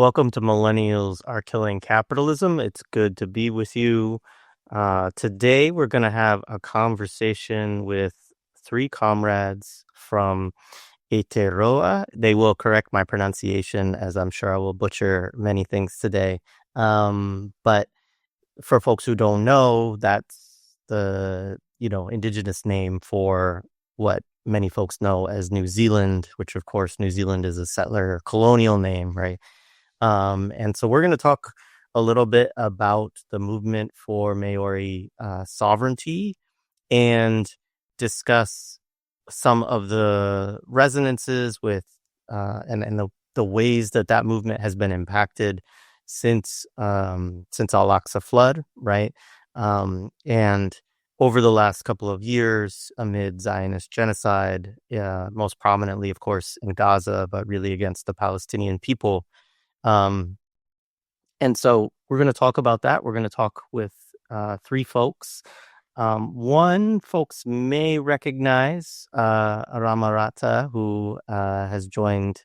Welcome to Millennials Are Killing Capitalism. It's good to be with you. Today, we're going to have a conversation with three comrades from Aotearoa. They will correct my pronunciation, as I'm sure I will butcher many things today. But for folks who don't know, that's the Indigenous name for what many folks know as New Zealand, which of course New Zealand is a settler colonial name, right? And so we're going to talk a little bit about the movement for Māori sovereignty and discuss some of the resonances with and the ways that movement has been impacted since Al-Aqsa flood, right? And over the last couple of years, amid Zionist genocide, most prominently, of course, in Gaza, but really against the Palestinian people. And so we're going to talk about that. We're going to talk with three folks. One folks may recognize Arama Rata, who has joined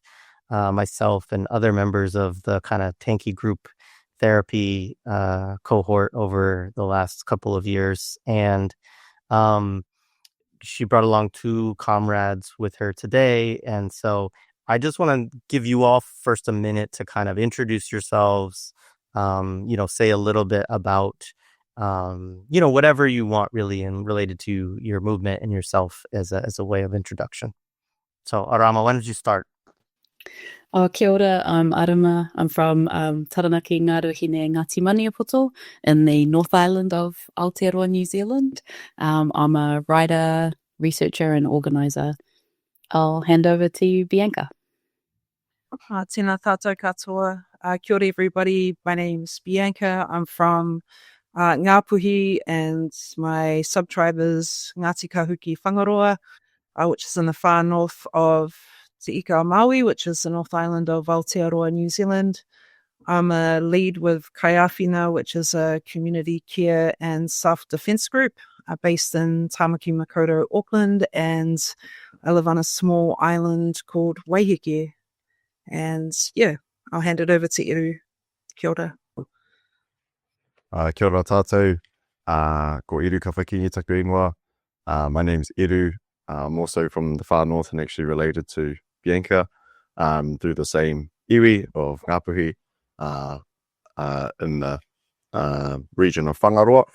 myself and other members of the kind of tanky group therapy cohort over the last couple of years. And she brought along two comrades with her today. And so I just want to give you all first a minute to kind of introduce yourselves, say a little bit about, whatever you want really and related to your movement and yourself as a way of introduction. So Arama, why don't you start? Kia ora, I'm Arama. I'm from Taranaki Ngāruhine Ngāti Maniapoto in the North Island of Aotearoa, New Zealand. I'm a writer, researcher and organiser. I'll hand over to you, Bianca. Tēnā tātou katoa. Kia ora everybody. My name's Bianca. I'm from Ngāpuhi and my sub-tribe is Ngāti Kahuki Whangaroa, which is in the far north of Te Ika o Maui, which is the North Island of Aotearoa, New Zealand. I'm a lead with Kaiawhina, which is a community care and self-defense group based in Tamaki Makaurau, Auckland, and I live on a small island called Waiheke. And yeah, I'll hand it over to Eru. Kia ora. Kia ora tātou. Ko Eru Kapa-Kīngi taku ingoa. My name's Eru. I'm also from the far north and actually related to Bianca through the same iwi of Ngāpuhi in the region of Whangaroa.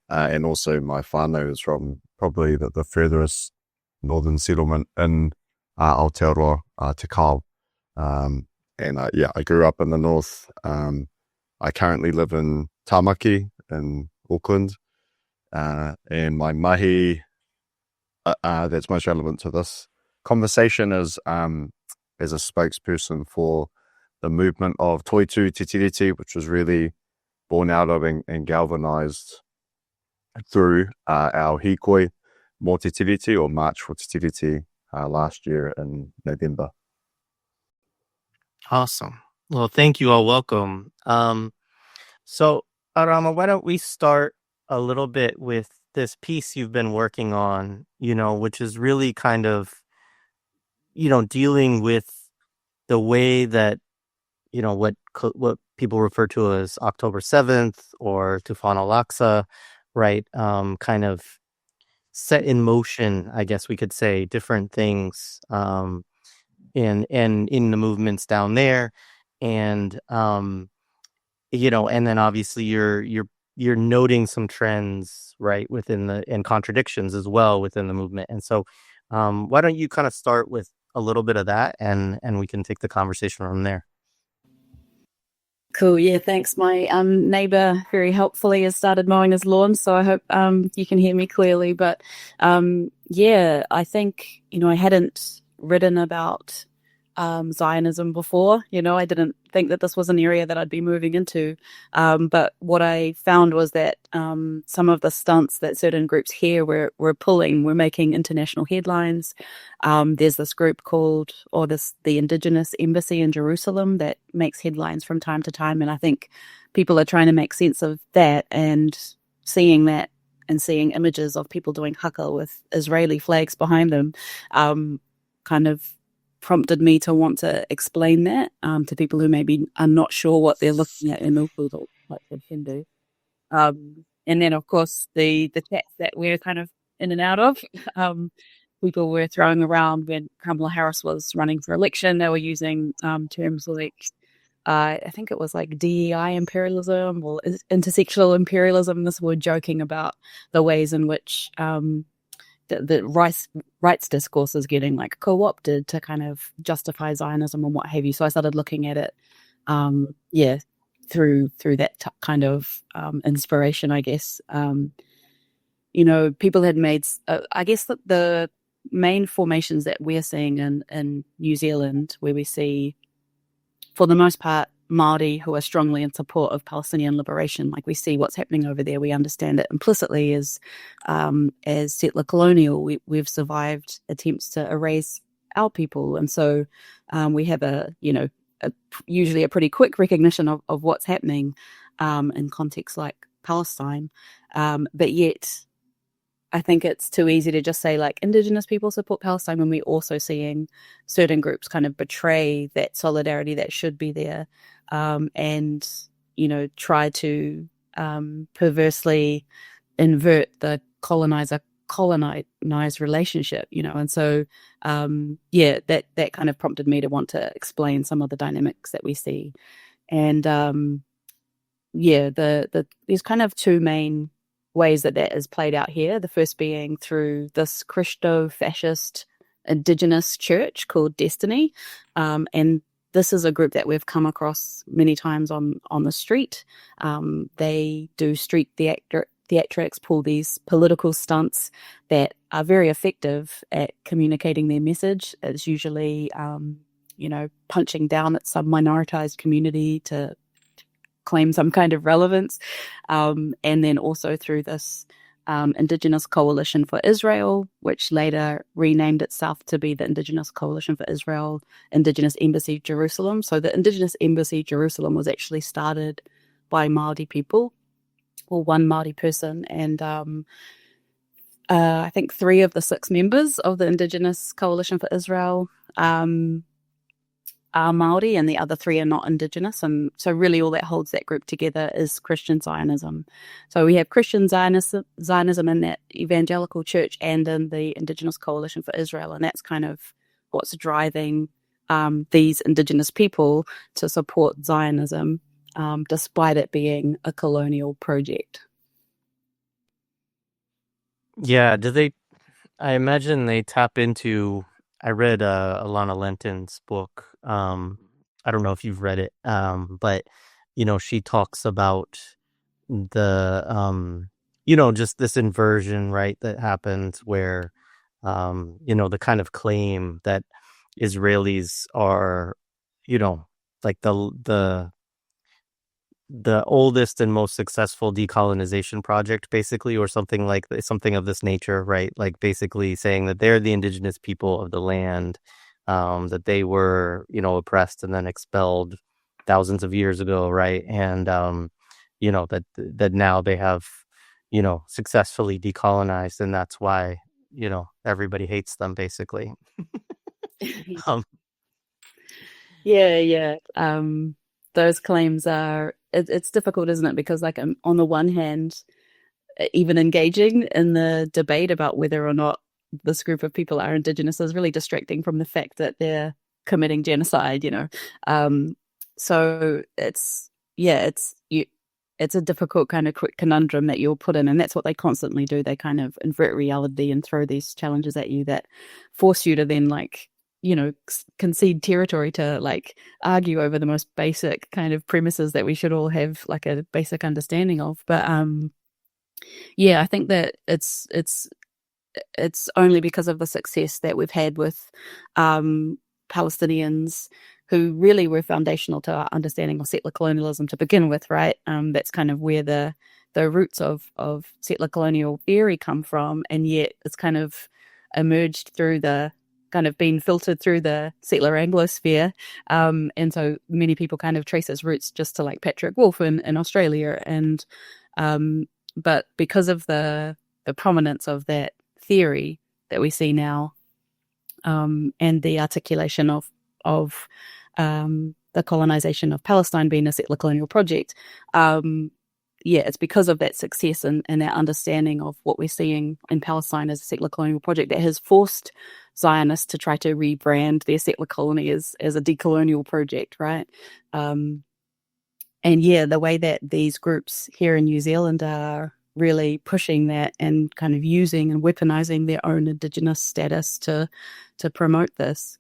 And also my whānau is from probably the furthest northern settlement in Aotearoa, Te Kao. I grew up in the north. I currently live in Tamaki in Auckland. And my mahi that's most relevant to this conversation is as a spokesperson for the movement of Toitu Te Tiriti, which was really born out of and galvanized through our hikoi Mō Te Tiriti or March for Te Tiriti last year in November. Awesome. Well, thank you all. Welcome. So Arama, why don't we start a little bit with this piece you've been working on, which is really kind of, dealing with the way that, what people refer to as October 7th or Tufan al-Aqsa, right? Kind of set in motion, I guess we could say, different things in the movements down there. And, and then obviously you're noting some trends, right, within and contradictions as well within the movement. And so why don't you kind of start with a little bit of that and we can take the conversation from there. Cool. Yeah, thanks. My neighbour very helpfully has started mowing his lawn, so I hope you can hear me clearly. But I think, I hadn't written about Zionism before. I didn't think that this was an area that I'd be moving into. But what I found was that some of the stunts that certain groups here were pulling were making international headlines. There's this group called, the Indigenous Embassy in Jerusalem that makes headlines from time to time. And I think people are trying to make sense of that and seeing that and seeing images of people doing haka with Israeli flags behind them kind of prompted me to want to explain that to people who maybe are not sure what they're looking at in uphold, like they can do. And then, of course, the chats that we're kind of in and out of, people were throwing around when Kamala Harris was running for election. They were using terms like, I think it was like DEI imperialism or intersectional imperialism. This were joking about the ways in which the rights discourse is getting like co-opted to kind of justify Zionism and what have you. So I started looking at it, through that kind of inspiration, I guess. People had made, I guess that the main formations that we're seeing in New Zealand, where we see, for the most part, Māori who are strongly in support of Palestinian liberation, like we see what's happening over there. We understand it implicitly as settler colonial. We've survived attempts to erase our people. And so we have usually a pretty quick recognition of what's happening in contexts like Palestine. But yet, I think it's too easy to just say like Indigenous people support Palestine when we're also seeing certain groups kind of betray that solidarity that should be there, and try to perversely invert the colonized relationship, and so that kind of prompted me to want to explain some of the dynamics that we see. And there's kind of two main ways that is played out here. The first being through this Christo-fascist Indigenous church called Destiny, and this is a group that we've come across many times on the street. They do street theatrics, pull these political stunts that are very effective at communicating their message. It's usually, punching down at some minoritized community to claim some kind of relevance. And then also through this Indigenous Coalition for Israel, which later renamed itself to be the Indigenous Coalition for Israel, Indigenous Embassy Jerusalem. So the Indigenous Embassy Jerusalem was actually started by Māori people, or one Māori person, and I think 3 of the 6 members of the Indigenous Coalition for Israel are Māori, and the other 3 are not Indigenous. And so really all that holds that group together is Christian Zionism. So we have Christian Zionism in that evangelical church and in the Indigenous Coalition for Israel, and that's kind of what's driving these Indigenous people to support Zionism, despite it being a colonial project. Yeah, I imagine they tap into, I read Alana Lenton's book. I don't know if you've read it, but, she talks about the, just this inversion, right, that happens where, the kind of claim that Israelis are, like the oldest and most successful decolonization project, basically, or something of this nature, right? Like basically saying that they're the indigenous people of the land, that they were, oppressed and then expelled thousands of years ago, right? And that now they have, successfully decolonized, and that's why, everybody hates them, basically. Those claims are, it's difficult, isn't it? Because like on the one hand, even engaging in the debate about whether or not this group of people are Indigenous is really distracting from the fact that they're committing genocide, so it's a difficult kind of conundrum that you'll put in, and that's what they constantly do. They kind of invert reality and throw these challenges at you that force you to then concede territory to argue over the most basic kind of premises that we should all have like a basic understanding of. But I think that it's only because of the success that we've had with Palestinians who really were foundational to our understanding of settler colonialism to begin with, right? That's kind of where the roots of settler colonial theory come from, and yet it's kind of emerged through the kind of been filtered through the settler Anglosphere, and so many people kind of trace its roots just to like Patrick Wolf in Australia, and but because of the prominence of that theory that we see now, and the articulation of the colonization of Palestine being a settler colonial project. It's because of that success and that understanding of what we're seeing in Palestine as a settler colonial project that has forced Zionists to try to rebrand their settler colony as a decolonial project, right? And the way that these groups here in New Zealand are really pushing that and kind of using and weaponizing their own Indigenous status to promote this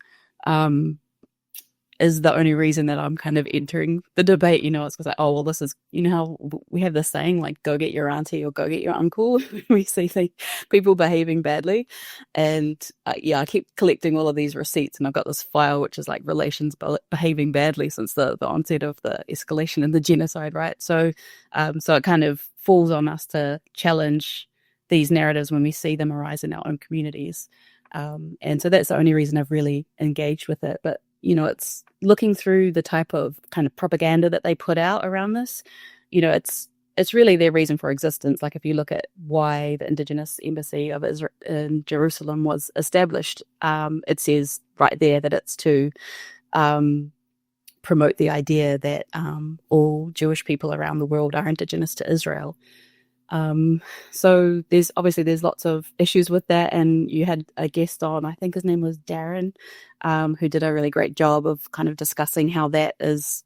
is the only reason that I'm kind of entering the debate. It's because this is, how we have this saying, like, go get your auntie or go get your uncle. We see people behaving badly. And I keep collecting all of these receipts, and I've got this file, which is like relations behaving badly since the onset of the escalation and the genocide, right? So it kind of falls on us to challenge these narratives when we see them arise in our own communities. And so that's the only reason I've really engaged with it. But it's looking through the type of kind of propaganda that they put out around this. It's really their reason for existence. Like, if you look at why the Indigenous Embassy of Israel in Jerusalem was established, it says right there that it's to promote the idea that all Jewish people around the world are indigenous to Israel. So there's lots of issues with that, and you had a guest on, I think his name was Darren, who did a really great job of kind of discussing how that is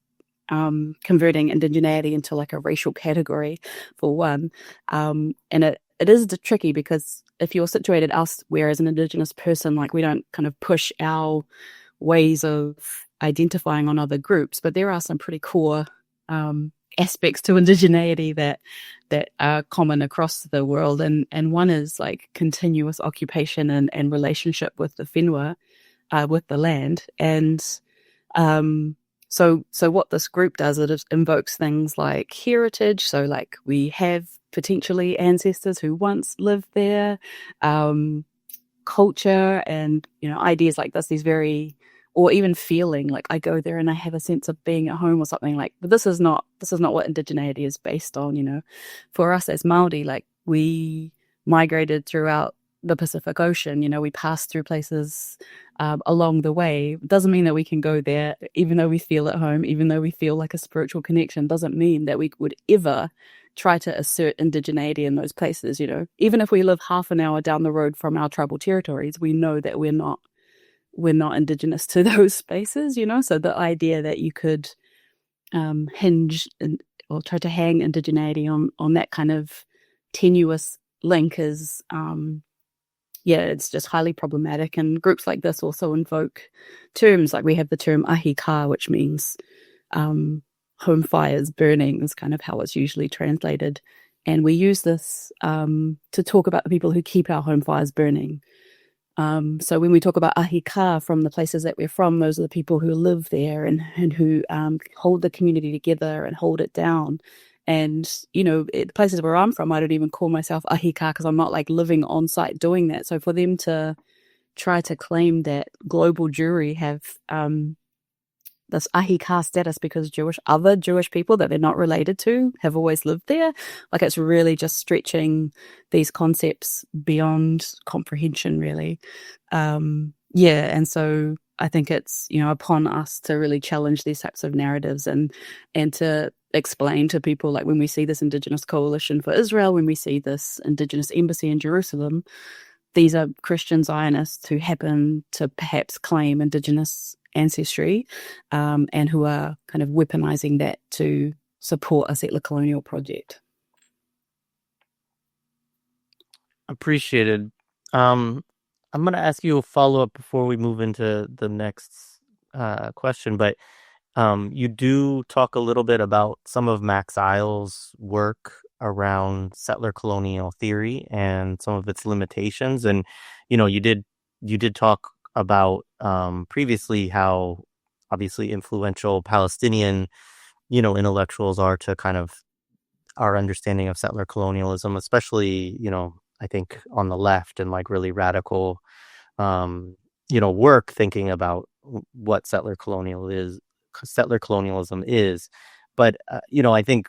converting indigeneity into like a racial category, for one. And it is tricky, because if you're situated elsewhere as an Indigenous person, like, we don't kind of push our ways of identifying on other groups, but there are some pretty core aspects to indigeneity that are common across the world, and one is like continuous occupation and relationship with the whenua, with the land. And so what this group does, it invokes things like heritage. So, like, we have potentially ancestors who once lived there, culture, and ideas like this, these very, or even feeling like I go there and I have a sense of being at home or something. Like, but this is not what indigeneity is based on. For us as Māori, like, we migrated throughout the Pacific Ocean. We passed through places along the way. It doesn't mean that we can go there, even though we feel at home, even though we feel like a spiritual connection. Doesn't mean that we would ever try to assert indigeneity in those places. Even if we live half an hour down the road from our tribal territories, we know that we're not indigenous to those spaces. So the idea that you could hinge or try to hang indigeneity on that kind of tenuous link is it's just highly problematic. And groups like this also invoke terms, like we have the term ahika, which means home fires burning, is kind of how it's usually translated. And we use this to talk about the people who keep our home fires burning. So when we talk about ahika from the places that we're from, those are the people who live there and who hold the community together and hold it down. And, the places where I'm from, I don't even call myself ahika because I'm not like living on site doing that. So for them to try to claim that global Jewry have this ahika status because other Jewish people that they're not related to have always lived there, like, it's really just stretching these concepts beyond comprehension, really. And so I think it's upon us to really challenge these types of narratives and to explain to people, like, when we see this Indigenous Coalition for Israel, when we see this Indigenous Embassy in Jerusalem, these are Christian Zionists who happen to perhaps claim Indigenous ancestry, and who are kind of weaponizing that to support a settler colonial project. Appreciated. I'm going to ask you a follow-up before we move into the next question, but you do talk a little bit about some of Max Isles' work around settler colonial theory and some of its limitations. And, you did talk about previously how obviously influential Palestinian, intellectuals are to kind of our understanding of settler colonialism, especially, I think on the left, and like really radical, work thinking about what settler colonialism is. But, I think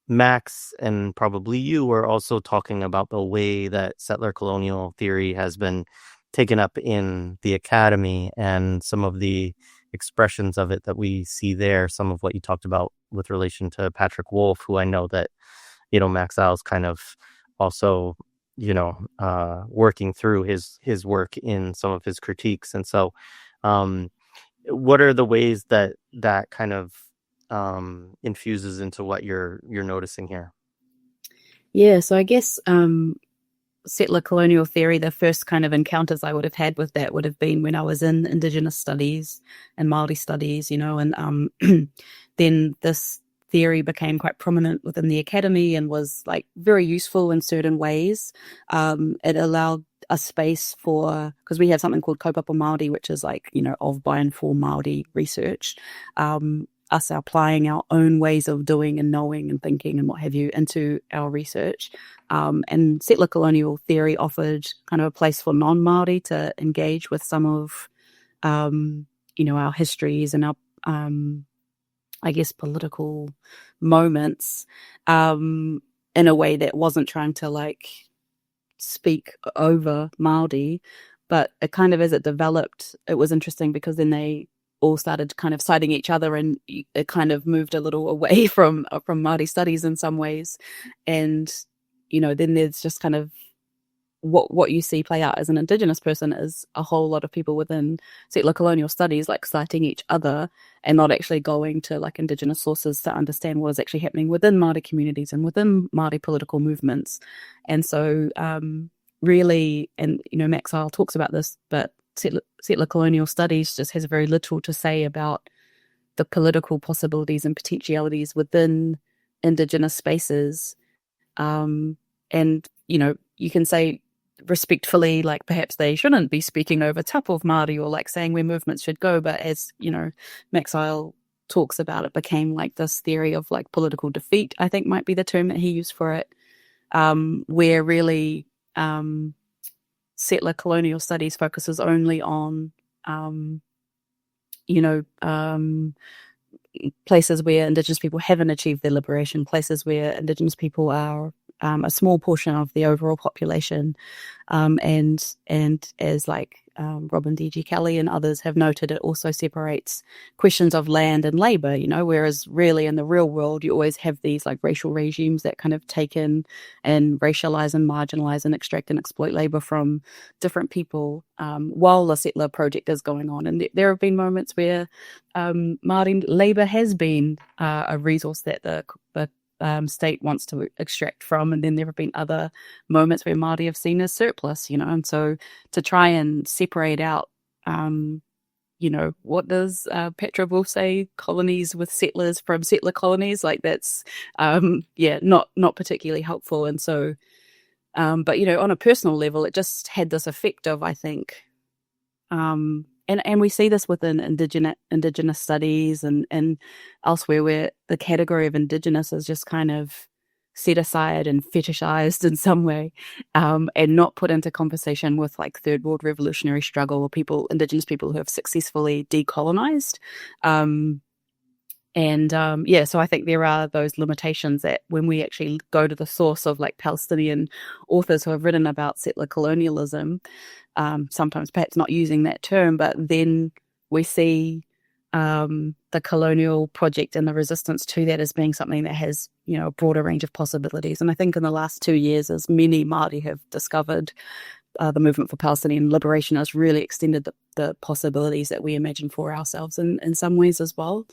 Max and probably you were also talking about the way that settler colonial theory has been taken up in the academy, and some of the expressions of it that we see there, some of what you talked about with relation to Patrick Wolf, who I know that, Max Owl's kind of also, working through his work in some of his critiques. And so, what are the ways that kind of infuses into what you're noticing here? Yeah, so I guess settler colonial theory, the first kind of encounters I would have had with that would have been when I was in Indigenous studies and Māori studies, and then this theory became quite prominent within the academy and was like very useful in certain ways. It allowed a space for, because we have something called kaupapa Māori, which is like, of, by, and for Māori research. Us applying our own ways of doing and knowing and thinking and what have you into our research. And settler colonial theory offered kind of a place for non-Māori to engage with some of, our histories and our, I guess, political moments in a way that wasn't trying to like speak over Māori. But it kind of, as it developed, it was interesting because then they all started kind of citing each other, and it kind of moved a little away from Māori studies in some ways. And, then there's just kind of what you see play out as an Indigenous person is a whole lot of people within settler colonial studies like citing each other and not actually going to like Indigenous sources to understand what is actually happening within Māori communities and within Māori political movements. And so really, and, Max Isle talks about this, but settler colonial studies just has very little to say about the political possibilities and potentialities within Indigenous spaces. And, you can say respectfully, like perhaps they shouldn't be speaking over tapu of Māori or like saying where movements should go. But as, Max Isle talks about, it became like this theory of like political defeat, I think might be the term that he used for it, where really settler colonial studies focuses only on, places where Indigenous people haven't achieved their liberation, places where Indigenous people are a small portion of the overall population, and as like Robin D.G. Kelly and others have noted, it also separates questions of land and labor, whereas really in the real world you always have these like racial regimes that kind of take in and racialize and marginalize and extract and exploit labor from different people while the settler project is going on. And there have been moments where Māori labor has been a resource that the state wants to extract from, and then there have been other moments where Māori have seen as surplus, and so to try and separate out, what does Petra Wolf say, colonies with settlers from settler colonies, like that's, not particularly helpful. And so, but, on a personal level, it just had this effect of, I think, and we see this within Indigenous studies and elsewhere, where the category of Indigenous is just kind of set aside and fetishized in some way, and not put into conversation with like third world revolutionary struggle or Indigenous people who have successfully decolonized. So I think there are those limitations that when we actually go to the source of like Palestinian authors who have written about settler colonialism, sometimes perhaps not using that term, but then we see the colonial project and the resistance to that as being something that has, a broader range of possibilities. And I think in the last 2 years, as many Māori have discovered, the movement for Palestinian liberation has really extended the possibilities that we imagine for ourselves in some ways as well.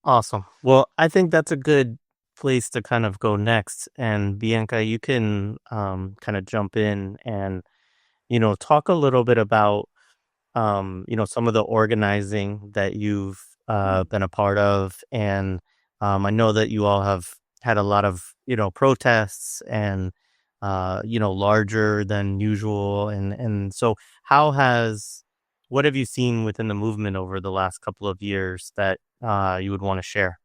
Awesome. Well, I think that's a good place to kind of go next. And Bianca, you can kind of jump in and, talk a little bit about, some of the organizing that you've been a part of. And I know that you all have had a lot of, protests and, larger than usual. And so what have you seen within the movement over the last couple of years that you would want to share?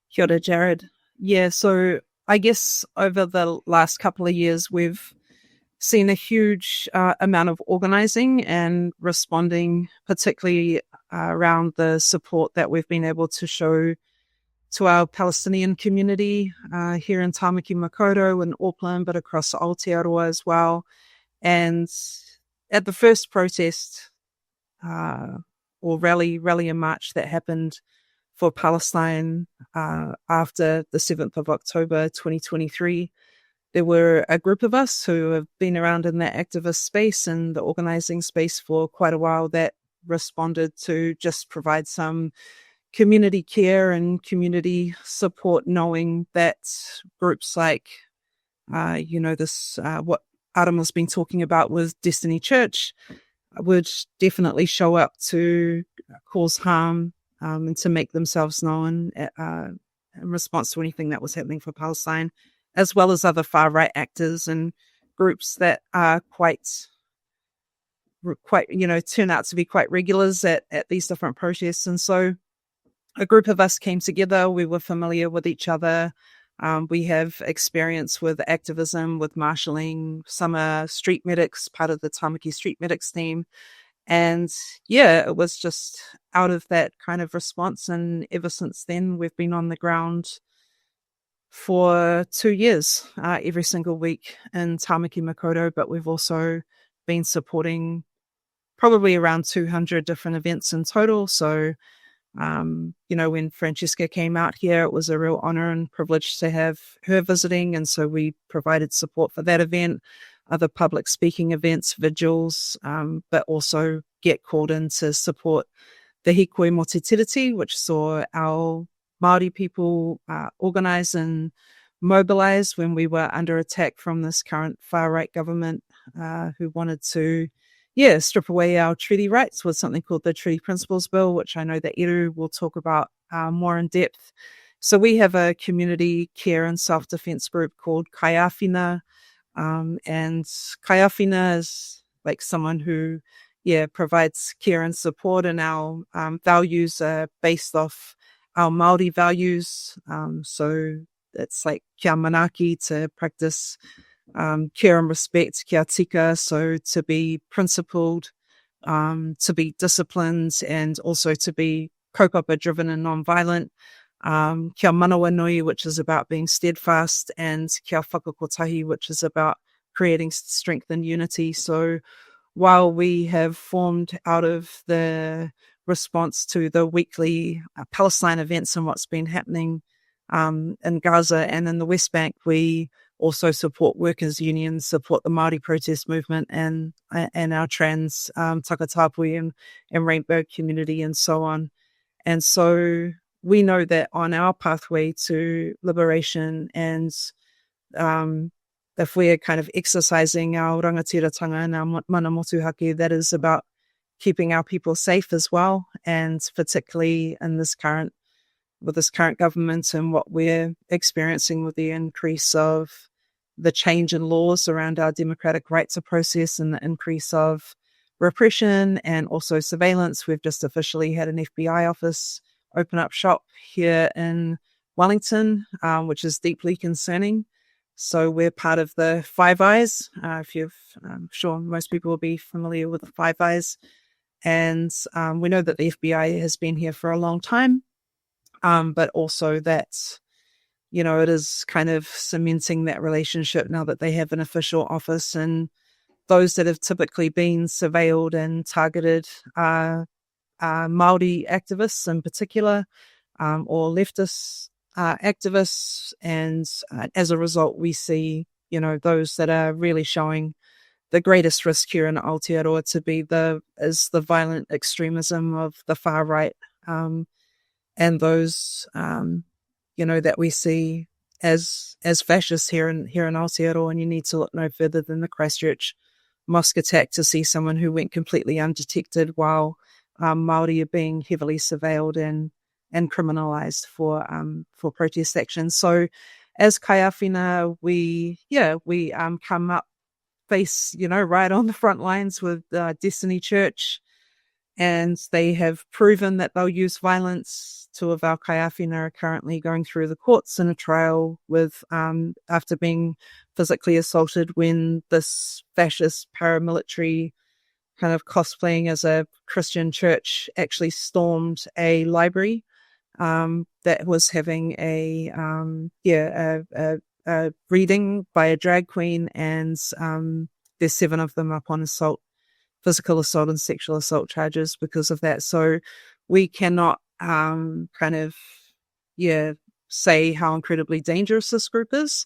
Kia ora, Jared. Yeah, so I guess over the last couple of years, we've seen a huge amount of organizing and responding, particularly around the support that we've been able to show to our Palestinian community here in Tāmaki Makaurau and Auckland, but across Aotearoa as well. And at the first protest or rally and march that happened for Palestine after the 7th of October 2023, there were a group of us who have been around in that activist space and the organizing space for quite a while that responded to just provide some community care and community support, knowing that groups like, what Arama's been talking about with Destiny Church would definitely show up to cause harm and to make themselves known in response to anything that was happening for Palestine, as well as other far-right actors and groups that are quite, turn out to be quite regulars at these different protests. And so a group of us came together. We were familiar with each other. We have experience with activism, with marshalling. Some are street medics, part of the Tāmaki Street Medics team. And yeah, it was just out of that kind of response. And ever since then, we've been on the ground for 2 years, every single week in Tāmaki Makaurau, but we've also been supporting probably around 200 different events in total. So, when Francesca came out here, it was a real honor and privilege to have her visiting. And so we provided support for that event, other public speaking events, vigils, but also get called in to support the Hikoi Mo Te Tiriti, which saw our Māori people organize and mobilize when we were under attack from this current far-right government who wanted to strip away our treaty rights with something called the Treaty Principles Bill, which I know that Eru will talk about more in depth. So we have a community care and self-defense group called Kaiawhina, and Kaiawhina is like someone who, provides care and support, and our values are based off our Māori values. So it's like kia manaki, to practice care and respect, kia tika, so to be principled, to be disciplined, and also to be kaupapa driven and non-violent. Kia manawa nui, which is about being steadfast, and kia whakakotahi, which is about creating strength and unity. So while we have formed out of the response to the weekly Palestine events and what's been happening in Gaza and in the West Bank, we also support workers' unions, support the Māori protest movement, and our trans takatapui and rainbow community, and so on. And so we know that on our pathway to liberation, and if we're kind of exercising our rangatiratanga and our mana motuhake, that is about keeping our people safe as well, and particularly in this current government and what we're experiencing with the increase of the change in laws around our democratic rights of process and the increase of repression and also surveillance. We've just officially had an FBI office open up shop here in Wellington, which is deeply concerning. So we're part of the Five Eyes. I'm sure most people will be familiar with the Five Eyes. And we know that the FBI has been here for a long time, but also that, it is kind of cementing that relationship now that they have an official office. And those that have typically been surveilled and targeted are Māori activists in particular, or leftist activists. And as a result, we see, those that are really showing the greatest risk here in Aotearoa to be the violent extremism of the far right, and those that we see as fascists here in Aotearoa. And you need to look no further than the Christchurch mosque attack to see someone who went completely undetected while Māori are being heavily surveilled and criminalized for protest action. So as Kaiawhina, we come up face, right on the front lines with Destiny Church, and they have proven that they'll use violence. Two of our Kaiawhina are currently going through the courts in a trial with after being physically assaulted when this fascist paramilitary kind of cosplaying as a Christian church actually stormed a library that that was having a reading by a drag queen, and there's 7 of them up on physical assault and sexual assault charges because of that. So we cannot say how incredibly dangerous this group is,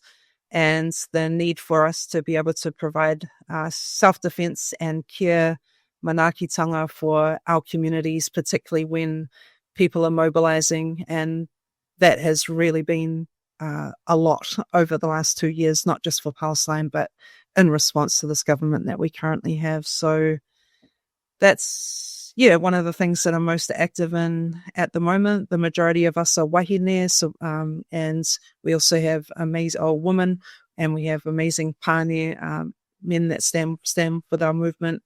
and the need for us to be able to provide self-defense and care manaakitanga for our communities, particularly when people are mobilizing. And that has really been a lot over the last 2 years, not just for Palestine, but in response to this government that we currently have. So that's, one of the things that I'm most active in at the moment. The majority of us are wahine, so, and we also have amazing women, and we have amazing pane, men that stand with our movement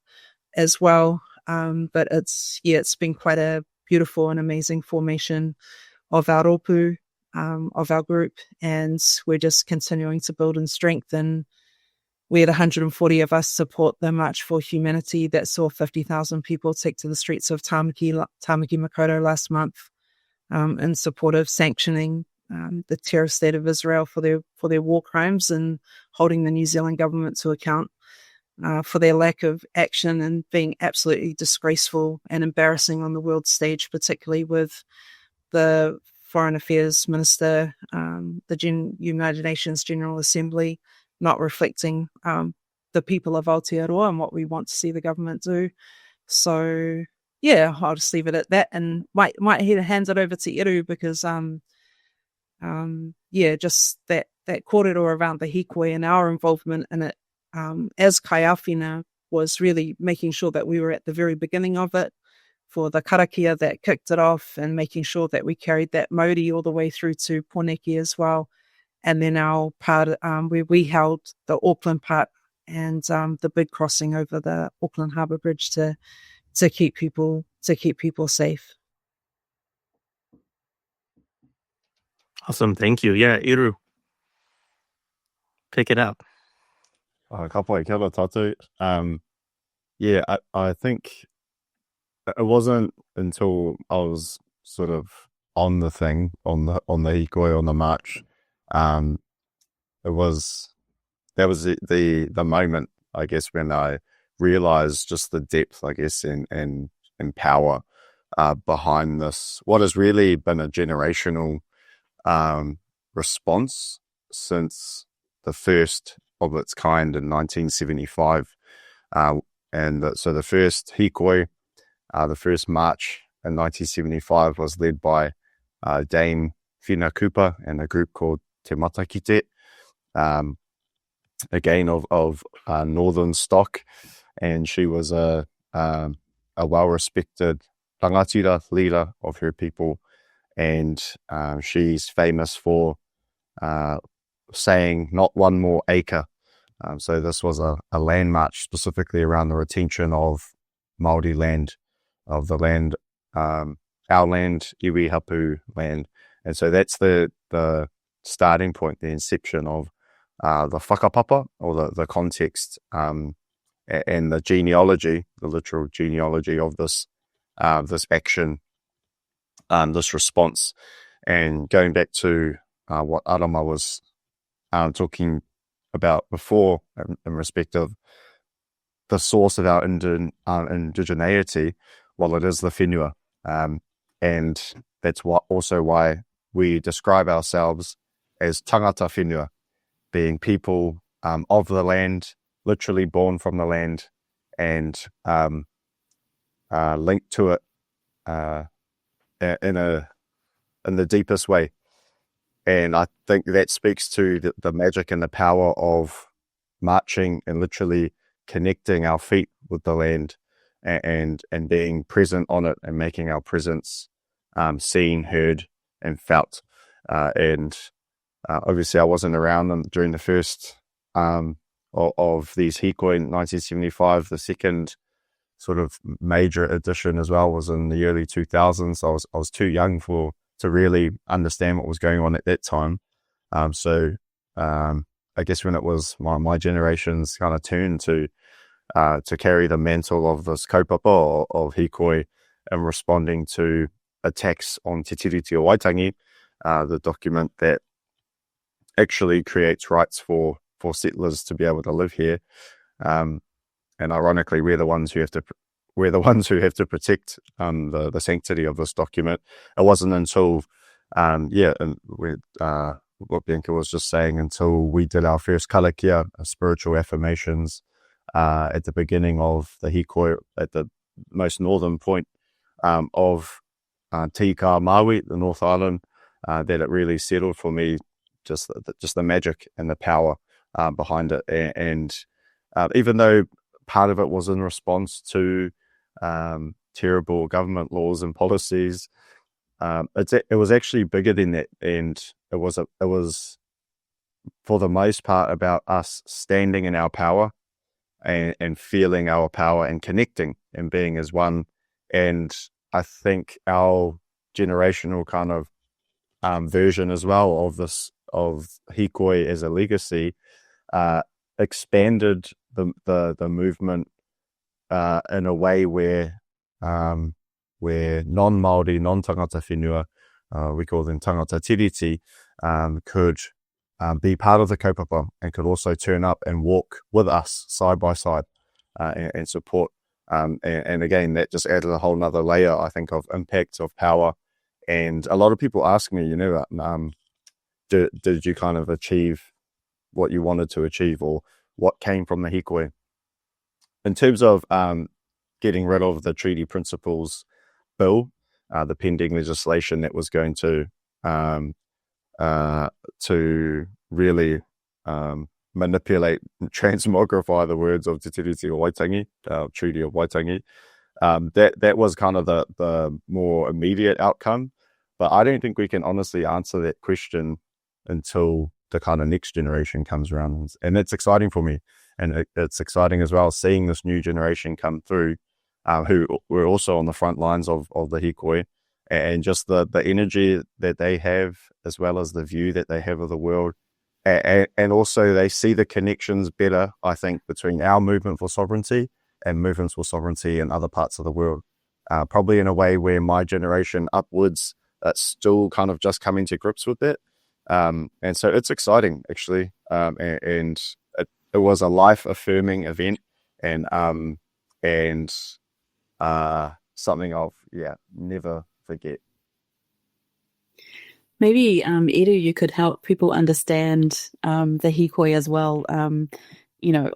as well. But it's been quite a beautiful and amazing formation of our ropu, of our group, and we're just continuing to build in strength. And we had 140 of us support the March for Humanity that saw 50,000 people take to the streets of Tamaki Makaurau last month, in support of sanctioning the terror state of Israel for their war crimes, and holding the New Zealand government to account for their lack of action and being absolutely disgraceful and embarrassing on the world stage, particularly with the Foreign Affairs Minister, the United Nations General Assembly, not reflecting the people of Aotearoa and what we want to see the government do. So, I'll just leave it at that, and might hand it over to Iru, because just that kōrero around the hikoi and our involvement in it as kaiawhina was really making sure that we were at the very beginning of it, for the karakia that kicked it off, and making sure that we carried that Māori all the way through to Pōneke as well. And then our part, where we held the Auckland part, and the big crossing over the Auckland Harbour Bridge to keep people safe. Awesome, thank you. Yeah, Iru, pick it up. Kapai, kia ora tātou. I think it wasn't until I was sort of on the thing, on the hikoi, on the march, that was the moment, I guess, when I realized just the depth, I guess, and power behind this, what has really been a generational response since the first of its kind in 1975. So the first hikoi, the first march in 1975 was led by Dame Whina Cooper and a group called Te Matakite, again of northern stock, and she was a well-respected rangatira leader of her people, and she's famous for saying not one more acre. So this was a land march specifically around the retention of Māori land, of the land, our land, iwi hapu land. And so that's the starting point, the inception of the whakapapa, or the context, and the genealogy, the literal genealogy of this action, this response. And going back to what Arama was talking about before, in respect of the source of our indigeneity, well, it is the whenua, and that's also why we describe ourselves as tangata whenua, being people of the land, literally born from the land, and linked to it in the deepest way. And I think that speaks to the magic and the power of marching and literally connecting our feet with the land, and being present on it, and making our presence seen, heard, and felt. And obviously I wasn't around during the first of these hikoi in 1975. The second sort of major edition as well was in the early 2000s. I was too young to really understand what was going on at that time. So I guess when it was my generation's kind of turn to carry the mantle of this kaupapa of hikoi, and responding to attacks on Te Treaty of Waitangi, the document that actually creates rights for settlers to be able to live here. And ironically, we're the ones who have to protect the sanctity of this document. It wasn't until what Bianca was just saying, until we did our first kalakia, spiritual affirmations, at the beginning of the hikoi, at the most northern point of Tika Maui, the North Island, that it really settled for me just the magic and the power behind it. And even though part of it was in response to terrible government laws and policies, it was actually bigger than that, and it was for the most part about us standing in our power and feeling our power and connecting and being as one. And I think our generational kind of version as well of hikoi as a legacy expanded the movement in a way where non-Māori, non-tangata whenua, we call them tangata tiriti, could be part of the kaupapa and could also turn up and walk with us side by side and support. And again, that just added a whole nother layer, I think, of impact, of power. And a lot of people ask me, did you kind of achieve what you wanted to achieve, or what came from the hikoi? In terms of getting rid of the treaty principles bill, the pending legislation that was going to really manipulate, transmogrify the words of Te Treaty of Waitangi, Treaty of Waitangi, that was kind of the more immediate outcome. But I don't think we can honestly answer that question until the kind of next generation comes around. And it's exciting for me. And it's exciting as well, seeing this new generation come through, who were also on the front lines of the hikoi, and just the energy that they have, as well as the view that they have of the world. And also they see the connections better, I think, between our movement for sovereignty and movements for sovereignty in other parts of the world. Probably in a way where my generation upwards still kind of just coming to grips with it. And so it's exciting, actually. And it was a life-affirming event, and something I'll never forget. Maybe, Edu, you could help people understand the hikoi as well.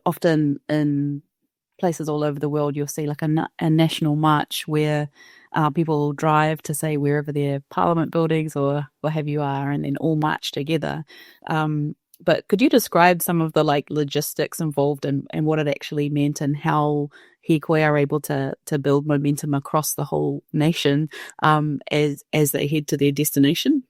Often in places all over the world, you'll see like a national march where people drive to, say, wherever their parliament buildings or what have you are, and then all march together. But could you describe some of the logistics involved and what it actually meant, and how hikoi are able to build momentum across the whole nation as they head to their destination?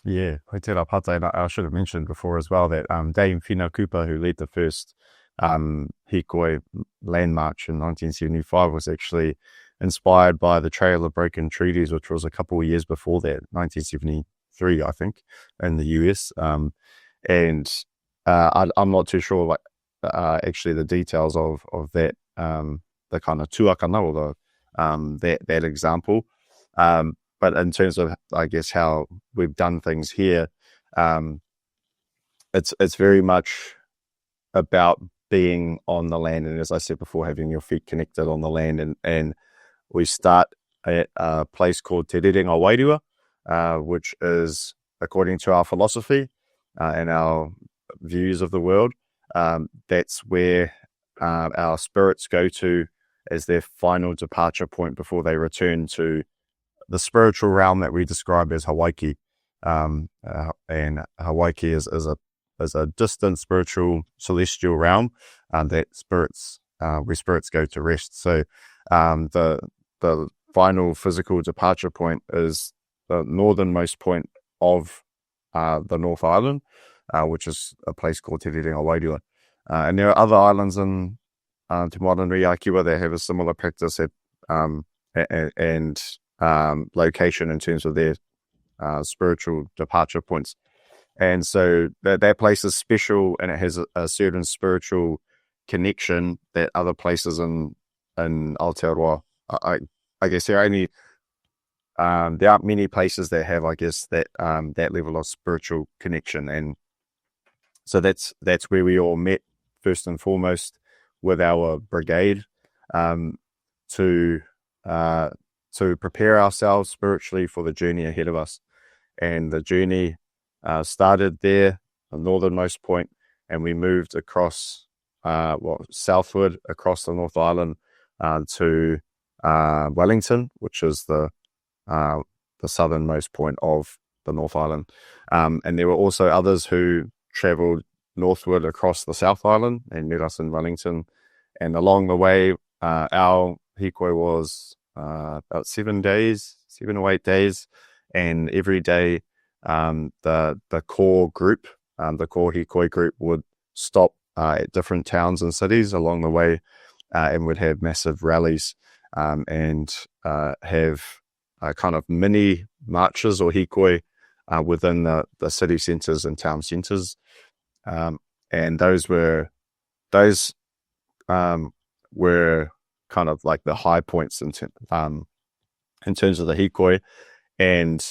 Yeah, hoi tērā pata, and I should have mentioned before as well that Dame Whina Cooper, who led the first hikoi land march in 1975, was actually inspired by the Trail of Broken Treaties, which was a couple of years before that, 1973, I think, in the US. And I'm not too sure, actually, the details of that, the kind of tuakana, or that example. But in terms of, I guess, how we've done things here, it's very much about being on the land, and as I said before, having your feet connected on the land. And we start at a place called Te Rerenga Wairua, which is, according to our philosophy and our views of the world, that's where our spirits go to as their final departure point before they return to the spiritual realm that we describe as Hawaii. And Hawaii is a distant spiritual celestial realm that where spirits go to rest. So the final physical departure point is the northernmost point of the North Island, which is a place called Te Rerenga Wairua. And there are other islands in Te Moananui-a-Kiwa that have a similar practice and location in terms of their spiritual departure points. And so that place is special, and it has a certain spiritual connection that other places in Aotearoa, I guess there are only there aren't many places that have, I guess, that that level of spiritual connection. And so that's where we all met first and foremost with our brigade, to prepare ourselves spiritually for the journey ahead of us. And the journey started there, the northernmost point, and we moved across, southward across the North Island to Wellington, which is the southernmost point of the North Island. And there were also others who travelled northward across the South Island and met us in Wellington. And along the way, our hikoi was about 7 or 8 days, and every day the core group, the core hikoi group, would stop at different towns and cities along the way, and would have massive rallies, and have kind of mini marches or hikoi within the city centres and town centres. And those were kind of like the high points in terms of the hikoi. And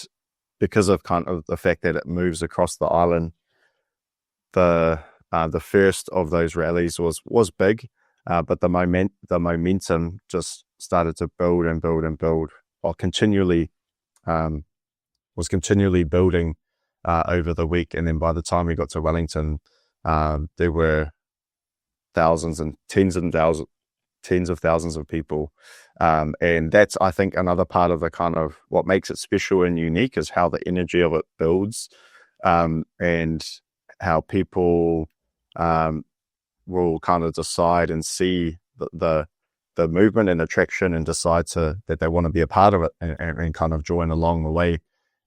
because of kind of the fact that it moves across the island, the first of those rallies was big, but the momentum just started to build and build and build, while continually building over the week. And then by the time we got to Wellington, there were thousands and tens of thousands of people. And that's, I think, another part of the kind of what makes it special and unique is how the energy of it builds, and how people will kind of decide and see the movement and attraction and decide that they want to be a part of it and kind of join along the way.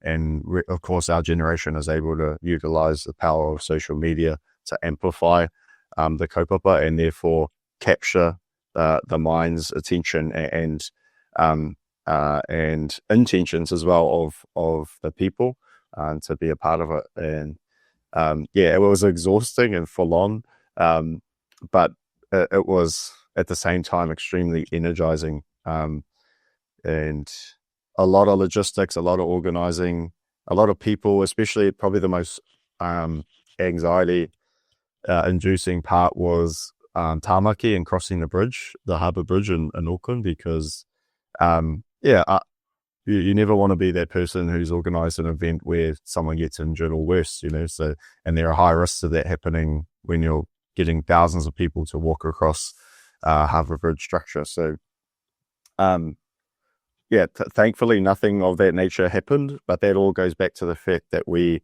And of course, our generation is able to utilize the power of social media to amplify the kaupapa, and therefore capture the mind's attention and intentions as well of the people, to be a part of it. And it was exhausting and full on, but it was at the same time extremely energizing, and a lot of logistics, a lot of organizing, a lot of people, especially probably the most anxiety inducing part was Tamaki and crossing the bridge, the harbour bridge in Auckland, because you never want to be that person who's organised an event where someone gets injured or worse, so, and there are high risks of that happening when you're getting thousands of people to walk across harbour bridge structure. So thankfully nothing of that nature happened, but that all goes back to the fact that we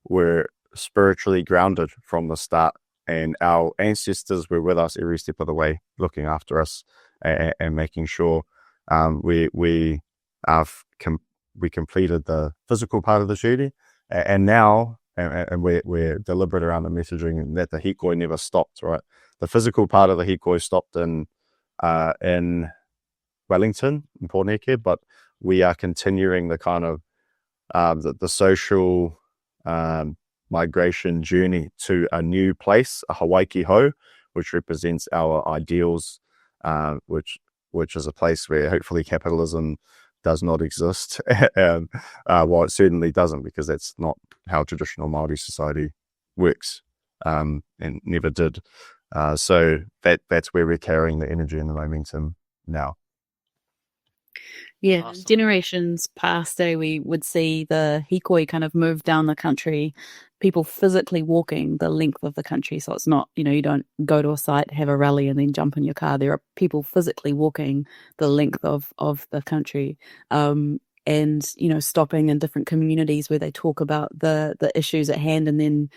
were spiritually grounded from the start, and our ancestors were with us every step of the way, looking after us and making sure we completed the physical part of the journey. And now, and we're deliberate around the messaging, and that the hikoi never stopped, right? The physical part of the hikoi stopped in Wellington, in Pōneke, but we are continuing the kind of the social migration journey to a new place, a Hawaii Ho, which represents our ideals, which is a place where hopefully capitalism does not exist. Well, it certainly doesn't, because that's not how traditional Māori society works, and never did. So that's where we're carrying the energy and the momentum now. Yeah, Awesome. generations past, we would see the hikoi kind of move down the country, people physically walking the length of the country. So it's not, you don't go to a site, have a rally, and then jump in your car. There are people physically walking the length of the country, and, stopping in different communities where they talk about the issues at hand, and then,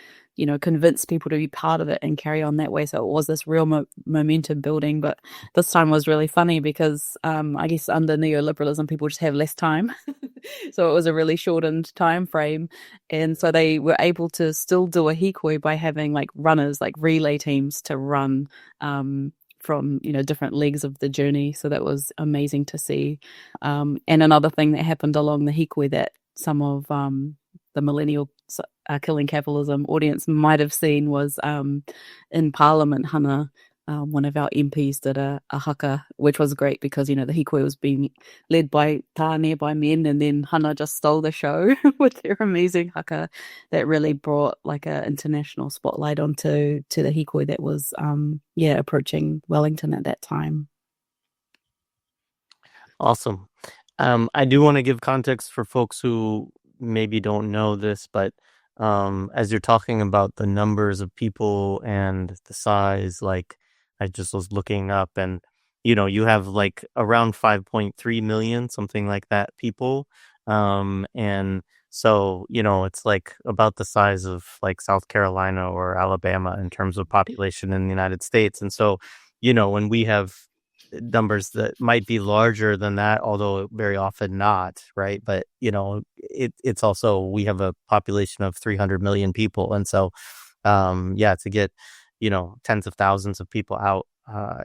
convince people to be part of it and carry on that way. So it was this real momentum building. But this time was really funny because I guess under neoliberalism, people just have less time. So it was a really shortened time frame. And so they were able to still do a hikoi by having like runners, like relay teams to run from different legs of the journey. So that was amazing to see. And another thing that happened along the hikoi that some of the millennial Killing Capitalism audience might have seen was in Parliament, Hana one of our MPs did a haka, which was great because, the hikoi was being led by tāne, by men, and then Hana just stole the show with their amazing haka that really brought like an international spotlight onto the hikoi that was, approaching Wellington at that time. Awesome. I do want to give context for folks who maybe don't know this, but as you're talking about the numbers of people and the size, like I just was looking up, and you have like around 5.3 million, something like that, people. And so, it's like about the size of like South Carolina or Alabama in terms of population in the United States. And so, when we have numbers that might be larger than that, although very often not, right? But it's also, we have a population of 300 million people, and so to get tens of thousands of people out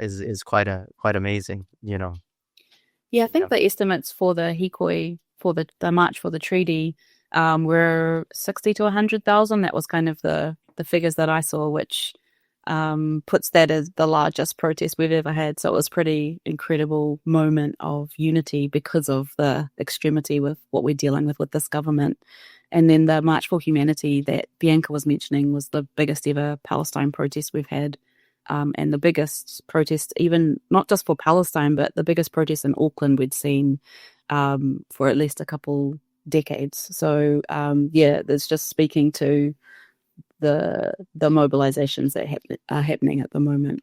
is quite amazing. I think the estimates for the hikoi for the march for the treaty were 60 to 100,000. That was kind of the figures that I saw, which puts that as the largest protest we've ever had. So it was pretty incredible moment of unity because of the extremity with what we're dealing with this government. And then the March for Humanity that Bianca was mentioning was the biggest ever Palestine protest we've had. And the biggest protest, even not just for Palestine, but the biggest protest in Auckland we'd seen for at least a couple decades. So that's just speaking to the mobilizations that are happening at the moment.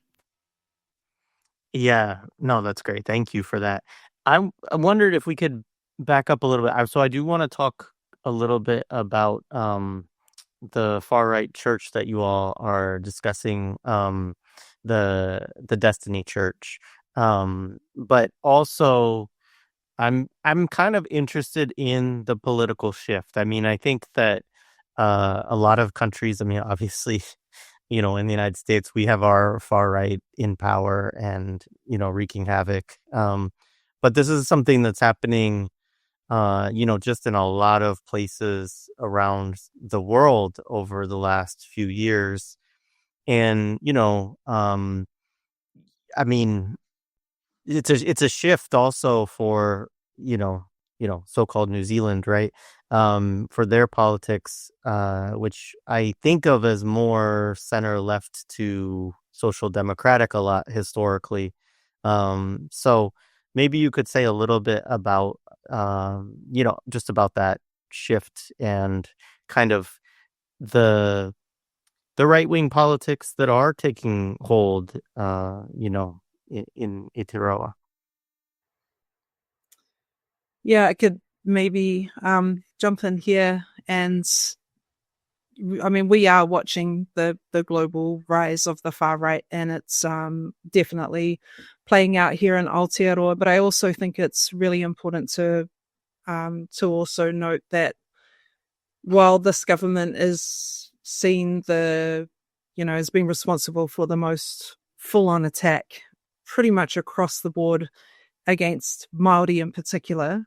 Yeah, no, that's great. Thank you for that. I wondered if we could back up a little bit. So I do want to talk a little bit about the far right church that you all are discussing, the Destiny Church, but also I'm kind of interested in the political shift. I mean, I think that a lot of countries, I mean, obviously, in the United States, we have our far right in power and, wreaking havoc. But this is something that's happening, just in a lot of places around the world over the last few years. And, I mean, it's a shift also for, so-called New Zealand, right? For their politics, which I think of as more center left to social democratic a lot historically. So maybe you could say a little bit about, just about that shift and kind of the right-wing politics that are taking hold, in Aotearoa. Yeah, I could maybe jump in here, and I mean, we are watching the global rise of the far right, and it's definitely playing out here in Aotearoa. But I also think it's really important to also note that while this government is seen as being responsible for the most full-on attack pretty much across the board against Māori in particular,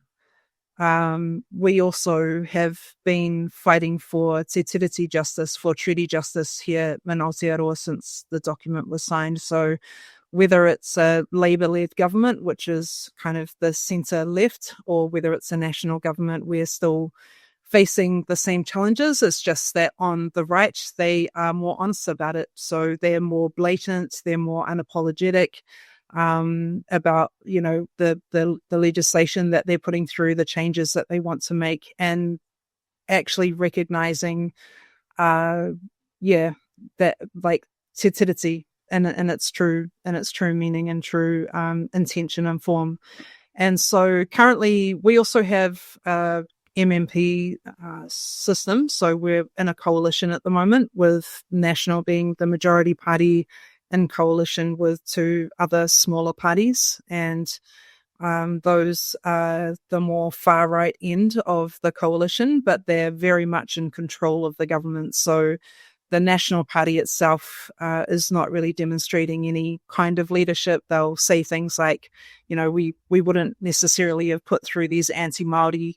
we also have been fighting for te tiriti justice, for treaty justice here in Aotearoa since the document was signed. So whether it's a Labour-led government, which is kind of the centre-left, or whether it's a national government, we're still facing the same challenges. It's just that on the right, they are more honest about it. So they're more blatant, they're more unapologetic about, the legislation that they're putting through, the changes that they want to make, and actually recognizing, that like te tiriti and its true meaning and true intention and form. And so currently we also have MMP system. So we're in a coalition at the moment, with National being the majority party in coalition with two other smaller parties. And those are the more far right end of the coalition, but they're very much in control of the government. So the National Party itself is not really demonstrating any kind of leadership. They'll say things like, we wouldn't necessarily have put through these anti-Māori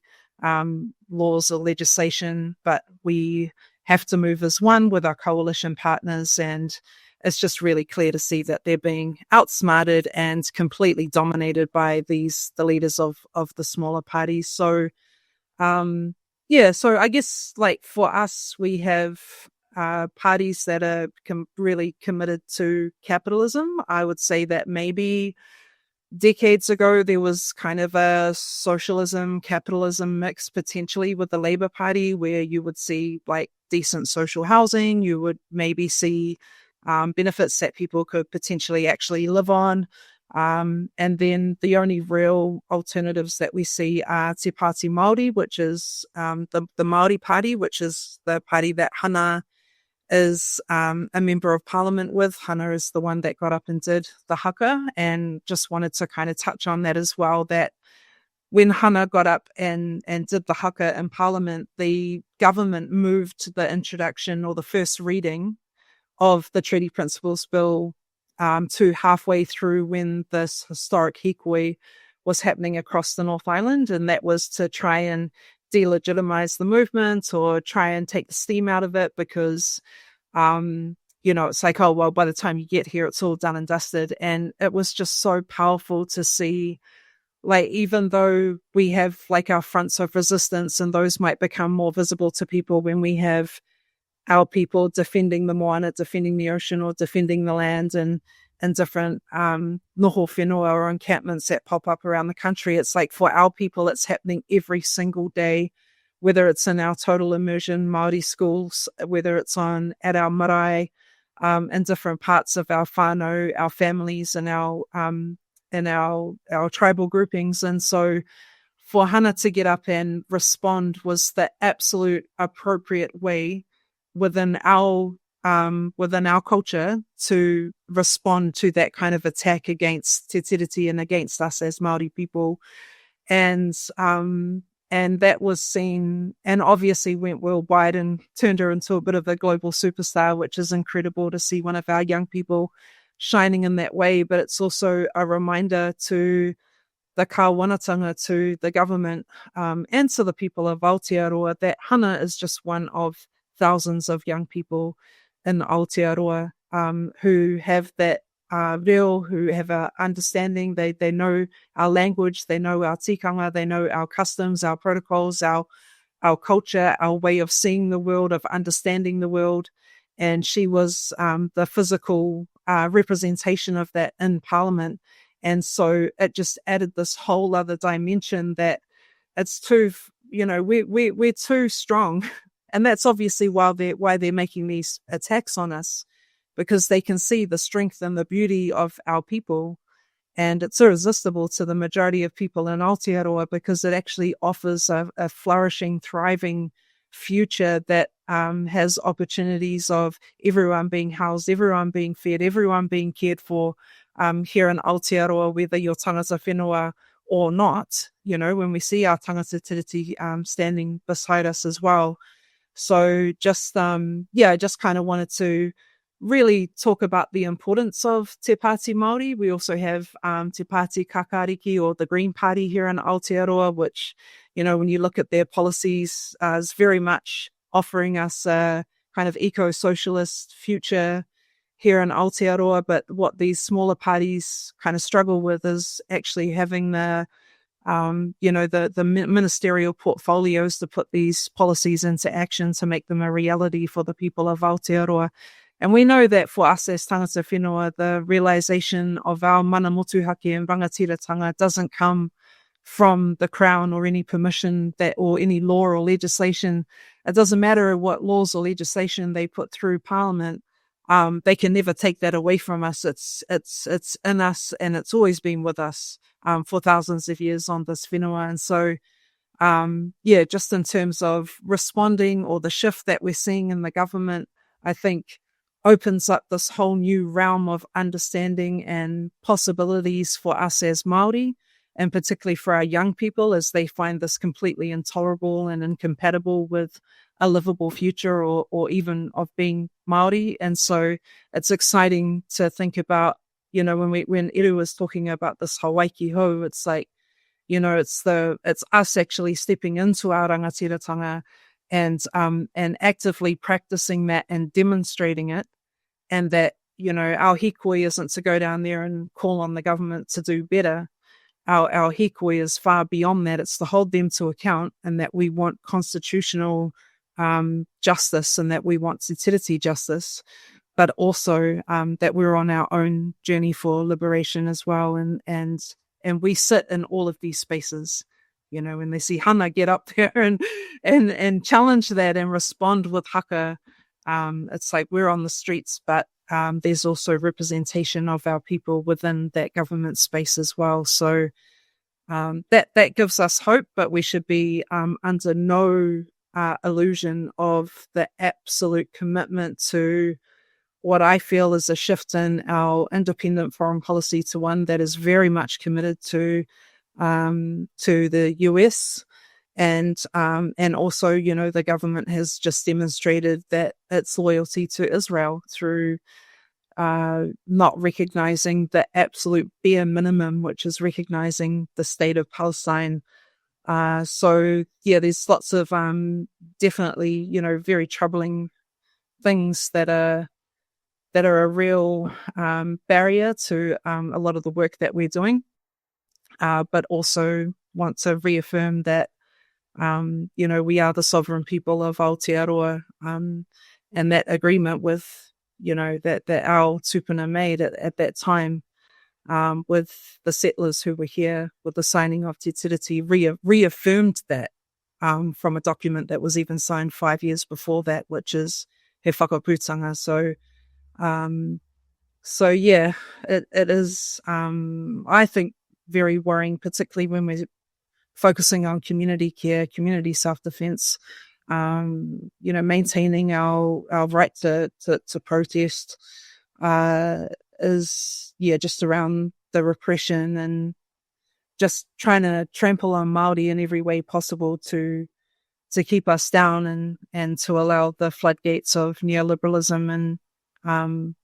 laws or legislation, but we have to move as one with our coalition partners. And it's just really clear to see that they're being outsmarted and completely dominated by the leaders of the smaller parties. So, so I guess like for us, we have parties that are really committed to capitalism. I would say that maybe decades ago, there was kind of a socialism, capitalism mix potentially with the Labour Party, where you would see like decent social housing. You would maybe see benefits that people could potentially actually live on. And then the only real alternatives that we see are Te Pāti Māori, which is the Māori Party, which is the party that Hana is a member of parliament with. Hana is the one that got up and did the haka, and just wanted to kind of touch on that as well, that when Hana got up and did the haka in parliament, the government moved the introduction or the first reading of the Treaty Principles Bill to halfway through when this historic hikoi was happening across the North Island, and that was to try and delegitimize the movement or try and take the steam out of it, because it's like, oh well, by the time you get here it's all done and dusted. And it was just so powerful to see, like, even though we have like our fronts of resistance, and those might become more visible to people when we have our people defending the moana, defending the ocean, or defending the land, and different noho whenua or encampments that pop up around the country. It's like for our people, it's happening every single day, whether it's in our total immersion Māori schools, whether it's at our marae, in different parts of our whānau, our families, and our tribal groupings. And so for Hana to get up and respond was the absolute appropriate way within our culture to respond to that kind of attack against Te Tiriti and against us as Māori people. And that was seen and obviously went worldwide and turned her into a bit of a global superstar, which is incredible to see one of our young people shining in that way. But it's also a reminder to the kāwanatanga, to the government, and to the people of Aotearoa, that Hana is just one of thousands of young people in Aotearoa who have that reo, who have an understanding. They know our language, they know our tikanga, they know our customs, our protocols, our culture, our way of seeing the world, of understanding the world. And she was the physical representation of that in Parliament. And so it just added this whole other dimension that it's too, we're too strong. And that's obviously why they're making these attacks on us, because they can see the strength and the beauty of our people. And it's irresistible to the majority of people in Aotearoa, because it actually offers a flourishing, thriving future that has opportunities of everyone being housed, everyone being fed, everyone being cared for here in Aotearoa, whether you're tangata whenua or not, when we see our tangata tiriti standing beside us as well. So just kind of wanted to really talk about the importance of Te Pāti Māori. We also have Te Pāti Kakariki, or the Green Party here in Aotearoa, which, when you look at their policies, is very much offering us a kind of eco-socialist future here in Aotearoa. But what these smaller parties kind of struggle with is actually having the ministerial portfolios to put these policies into action to make them a reality for the people of Aotearoa. And we know that for us as tangata whenua, the realization of our mana motuhake and rangatiratanga doesn't come from the Crown or any permission or any law or legislation. It doesn't matter what laws or legislation they put through Parliament. They can never take that away from us. It's in us, and it's always been with us for thousands of years on this whenua. And so, just in terms of responding, or the shift that we're seeing in the government, I think opens up this whole new realm of understanding and possibilities for us as Māori, and particularly for our young people, as they find this completely intolerable and incompatible with a livable future, or even of being Māori. And so it's exciting to think about, when Eru was talking about this Hawaii ho, it's like, it's us actually stepping into our rangatiratanga and actively practicing that and demonstrating it, and that our hikoi isn't to go down there and call on the government to do better. Our hikoi is far beyond that. It's to hold them to account, and that we want constitutional justice, and that we want Te justice, but also that we're on our own journey for liberation as well. And we sit in all of these spaces. When they see hana get up there and challenge that and respond with haka, it's like we're on the streets, but there's also representation of our people within that government space as well. So that gives us hope, but we should be under no illusion of the absolute commitment to what I feel is a shift in our independent foreign policy to one that is very much committed to the US. And also, the government has just demonstrated that its loyalty to Israel through not recognizing the absolute bare minimum, which is recognizing the state of Palestine. So yeah, there's lots of definitely, very troubling things that are a real barrier to a lot of the work that we're doing, but also want to reaffirm that we are the sovereign people of Aotearoa, and that agreement with that our tupuna made at that time with the settlers who were here with the signing of Te Tiriti reaffirmed that from a document that was even signed 5 years before that, which is He Whakaputanga. So yeah, it is I think very worrying, particularly when we're focusing on community care, community self-defense, maintaining our right to protest, is just around the repression and just trying to trample on Māori in every way possible to keep us down and to allow the floodgates of neoliberalism and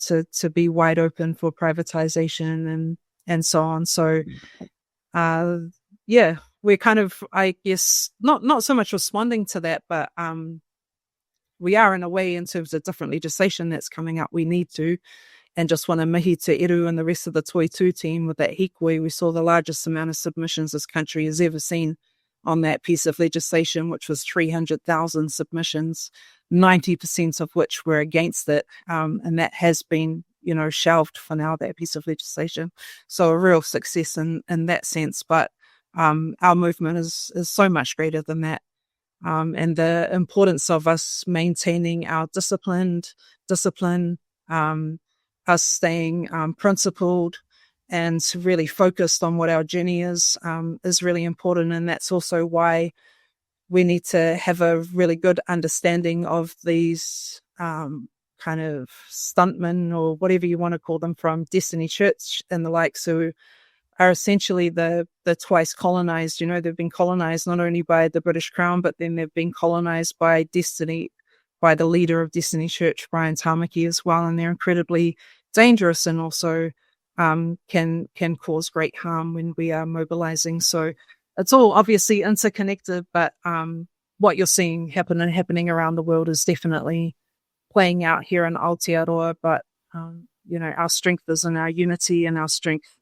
to be wide open for privatization and so on. So we're kind of, I guess, not so much responding to that, but we are in a way in terms of different legislation that's coming up. We need to, and just want to mihi te Eru and the rest of the Toitū team with that hikoi. We saw the largest amount of submissions this country has ever seen on that piece of legislation, which was 300,000 submissions, 90% of which were against it, and that has been shelved for now, that piece of legislation. So a real success in that sense, but our movement is so much greater than that. And the importance of us maintaining our discipline, us staying principled and really focused on what our journey is really important. And that's also why we need to have a really good understanding of these kind of stuntmen, or whatever you want to call them, from Destiny Church and the likes, who are essentially the twice colonized. They've been colonized not only by the British Crown, but then they've been colonized by Destiny, by the leader of Destiny Church, Brian Tamaki, as well. And they're incredibly dangerous and also can cause great harm when we are mobilizing. So it's all obviously interconnected, but what you're seeing happening around the world is definitely playing out here in Aotearoa. But our strength is in our unity, and our strength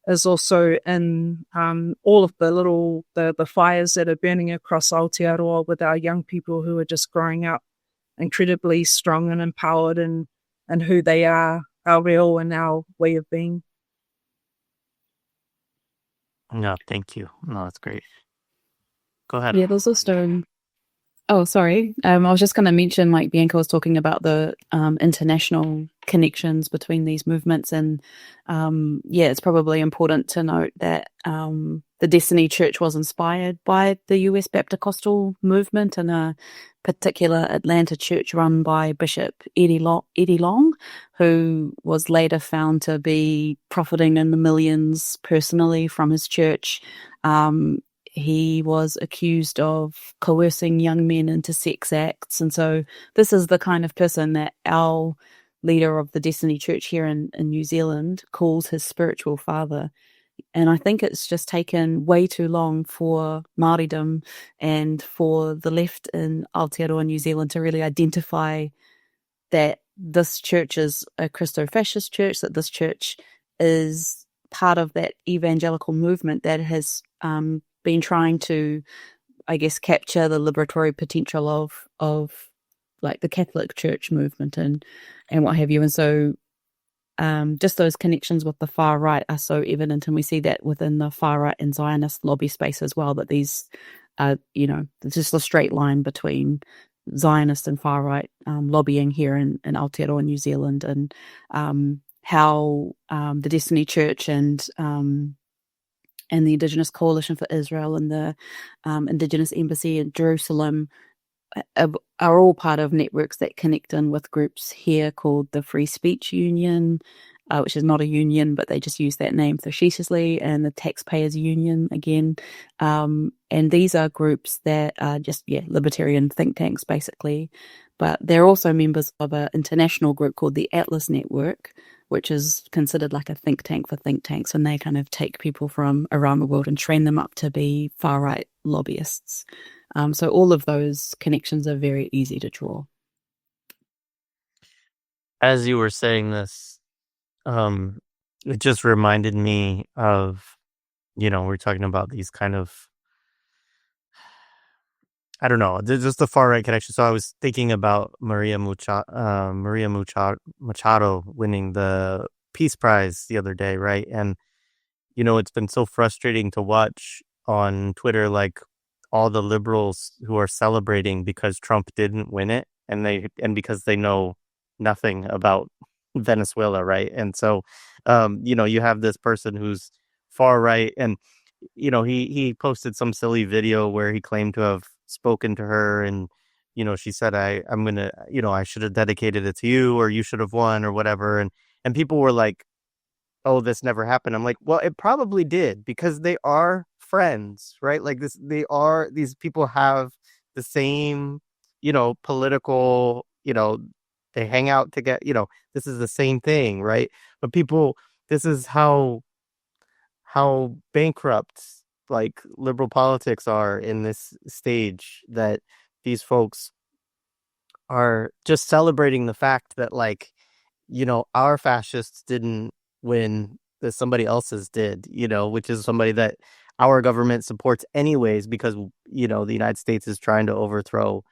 is also in all of the fires that are burning across Aotearoa with our young people who are just growing up incredibly strong and empowered and who they are, our real and our way of being. No, thank you. No, that's great. Go ahead. Yeah, there's also... Oh, sorry. I was just going to mention, like Bianca was talking about the international connections between these movements, and it's probably important to note that the Destiny Church was inspired by the US Baptist movement and a particular Atlanta church run by Bishop Eddie Long, who was later found to be profiting in the millions personally from his church. He was accused of coercing young men into sex acts. And so this is the kind of person that our leader of the Destiny Church here in New Zealand calls his spiritual father. And I think it's just taken way too long for Māoridom and for the left in Aotearoa, New Zealand, to really identify that this church is a Christo-fascist church, that this church is part of that evangelical movement that has been trying to, I guess, capture the liberatory potential of like the Catholic Church movement and what have you. And so just those connections with the far right are so evident, and we see that within the far right and Zionist lobby space as well, that these there's just a straight line between Zionist and far right lobbying here in Aotearoa, New Zealand, and how the Destiny Church and the Indigenous Coalition for Israel and the Indigenous Embassy in Jerusalem are all part of networks that connect in with groups here called the Free Speech Union, which is not a union, but they just use that name facetiously, and the Taxpayers Union again. And these are groups that are just, libertarian think tanks, basically. But they're also members of an international group called the Atlas Network, which is considered like a think tank for think tanks. And they kind of take people from around the world and train them up to be far-right lobbyists. So all of those connections are very easy to draw. As you were saying this, it just reminded me of, we're talking about these kind of, I don't know, just the far right connection. So I was thinking about Maria Machado winning the Peace Prize the other day, right? And it's been so frustrating to watch on Twitter, like all the liberals who are celebrating because Trump didn't win it, and because they know nothing about Venezuela, right? And so, you have this person who's far right, and he posted some silly video where he claimed to have spoken to her, and she said, I'm gonna, I should have dedicated it to you, or you should have won, or whatever, and people were like, oh, this never happened. I'm like, well, it probably did, because they are friends, right? Like these people have the same, political, they hang out together, this is the same thing, right? But this is how bankrupt like liberal politics are in this stage, that these folks are just celebrating the fact that, like, our fascists didn't win, that somebody else's did, which is somebody that our government supports anyways, because, the United States is trying to overthrow,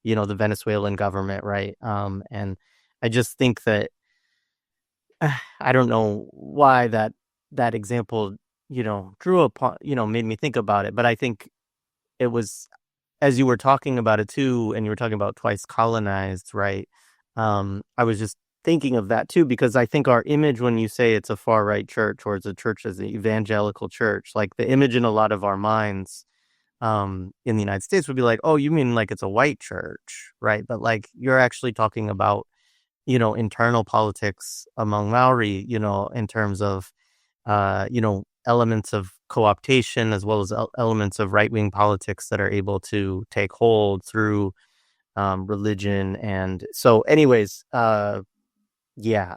the Venezuelan government, right? And I just think that, I don't know why that example, drew upon, made me think about it. But I think it was, as you were talking about it too, and you were talking about twice colonized, right? I was just thinking of that too, because I think our image, when you say it's a far right church, or it's a church as an evangelical church, like the image in a lot of our minds in the United States would be like, oh, you mean like it's a white church, right? But like, you're actually talking about, internal politics among Maori, in terms of, elements of co-optation, as well as elements of right-wing politics that are able to take hold through religion. And so anyways, I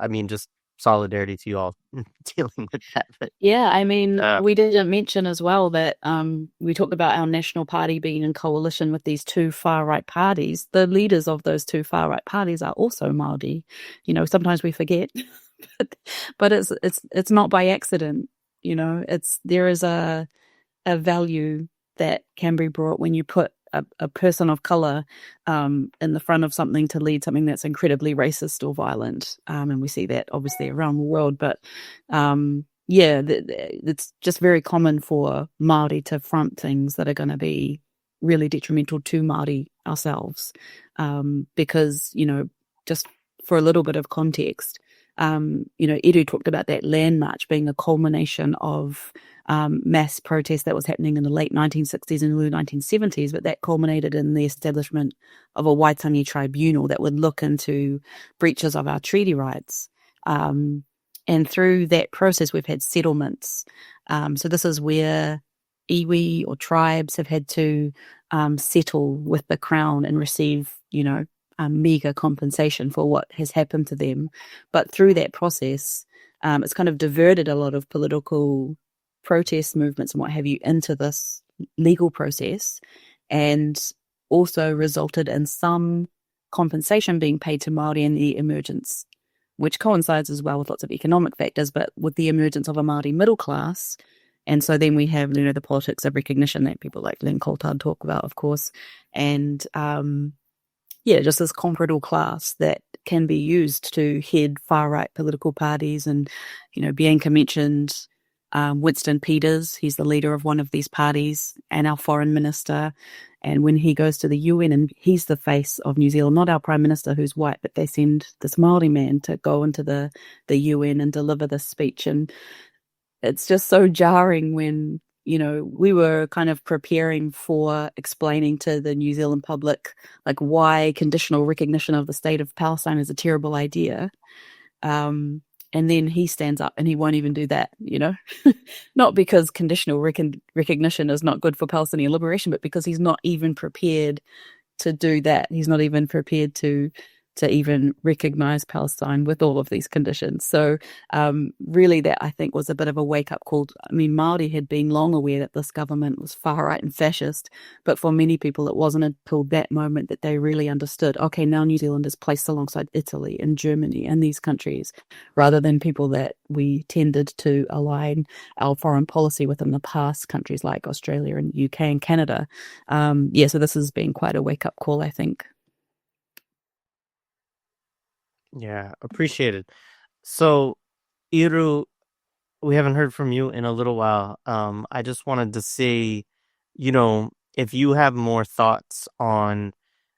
mean, just solidarity to you all dealing with that. But, yeah, I mean, we didn't mention as well that we talked about our national party being in coalition with these two far-right parties. The leaders of those two far-right parties are also Māori. Sometimes we forget, but it's not by accident. There is a value that can be brought when you put a person of color in the front of something to lead something that's incredibly racist or violent. And we see that obviously around the world. But it's just very common for Māori to front things that are going to be really detrimental to Māori ourselves. Because, just for a little bit of context, Edu talked about that land march being a culmination of mass protest that was happening in the late 1960s and early 1970s, but that culminated in the establishment of a Waitangi tribunal that would look into breaches of our treaty rights. And through that process, we've had settlements. So this is where iwi or tribes have had to settle with the Crown and receive, meager compensation for what has happened to them. But through that process, it's kind of diverted a lot of political protest movements and what have you into this legal process, and also resulted in some compensation being paid to Māori and the emergence, which coincides as well with lots of economic factors, but with the emergence of a Māori middle class. And so then we have, the politics of recognition that people like Len Coulthard talk about, of course. And just this comprador class that can be used to head far-right political parties. And, Bianca mentioned Winston Peters. He's the leader of one of these parties and our foreign minister. And when he goes to the UN, and he's the face of New Zealand, not our prime minister who's white, but they send this Māori man to go into the UN and deliver this speech. And it's just so jarring when, we were kind of preparing for explaining to the New Zealand public, like, why conditional recognition of the state of Palestine is a terrible idea. And then he stands up and he won't even do that, not because conditional recognition is not good for Palestinian liberation, but because he's not even prepared to do that. He's not even prepared to even recognize Palestine with all of these conditions. So really that, I think, was a bit of a wake-up call. I mean, Māori had been long aware that this government was far-right and fascist, but for many people it wasn't until that moment that they really understood, okay, now New Zealand is placed alongside Italy and Germany and these countries, rather than people that we tended to align our foreign policy with in the past, countries like Australia and UK and Canada. So this has been quite a wake-up call, I think. Yeah, appreciated. So, Iru, we haven't heard from you in a little while. I just wanted to say, if you have more thoughts on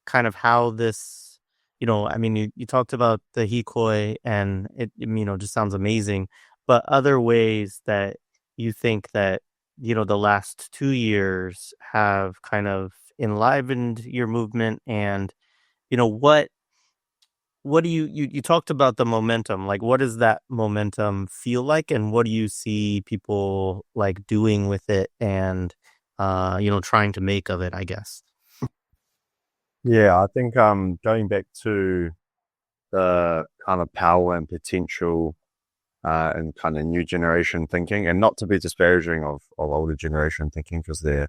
kind of how this, you talked about the hikoi and it, just sounds amazing, but other ways that you think that, the last 2 years have kind of enlivened your movement and, what do you talked about the momentum, like what does that momentum feel like and what do you see people like doing with it and trying to make of it, I guess? Yeah, I think going back to the kind of power and potential and kind of new generation thinking, and not to be disparaging of older generation thinking, because the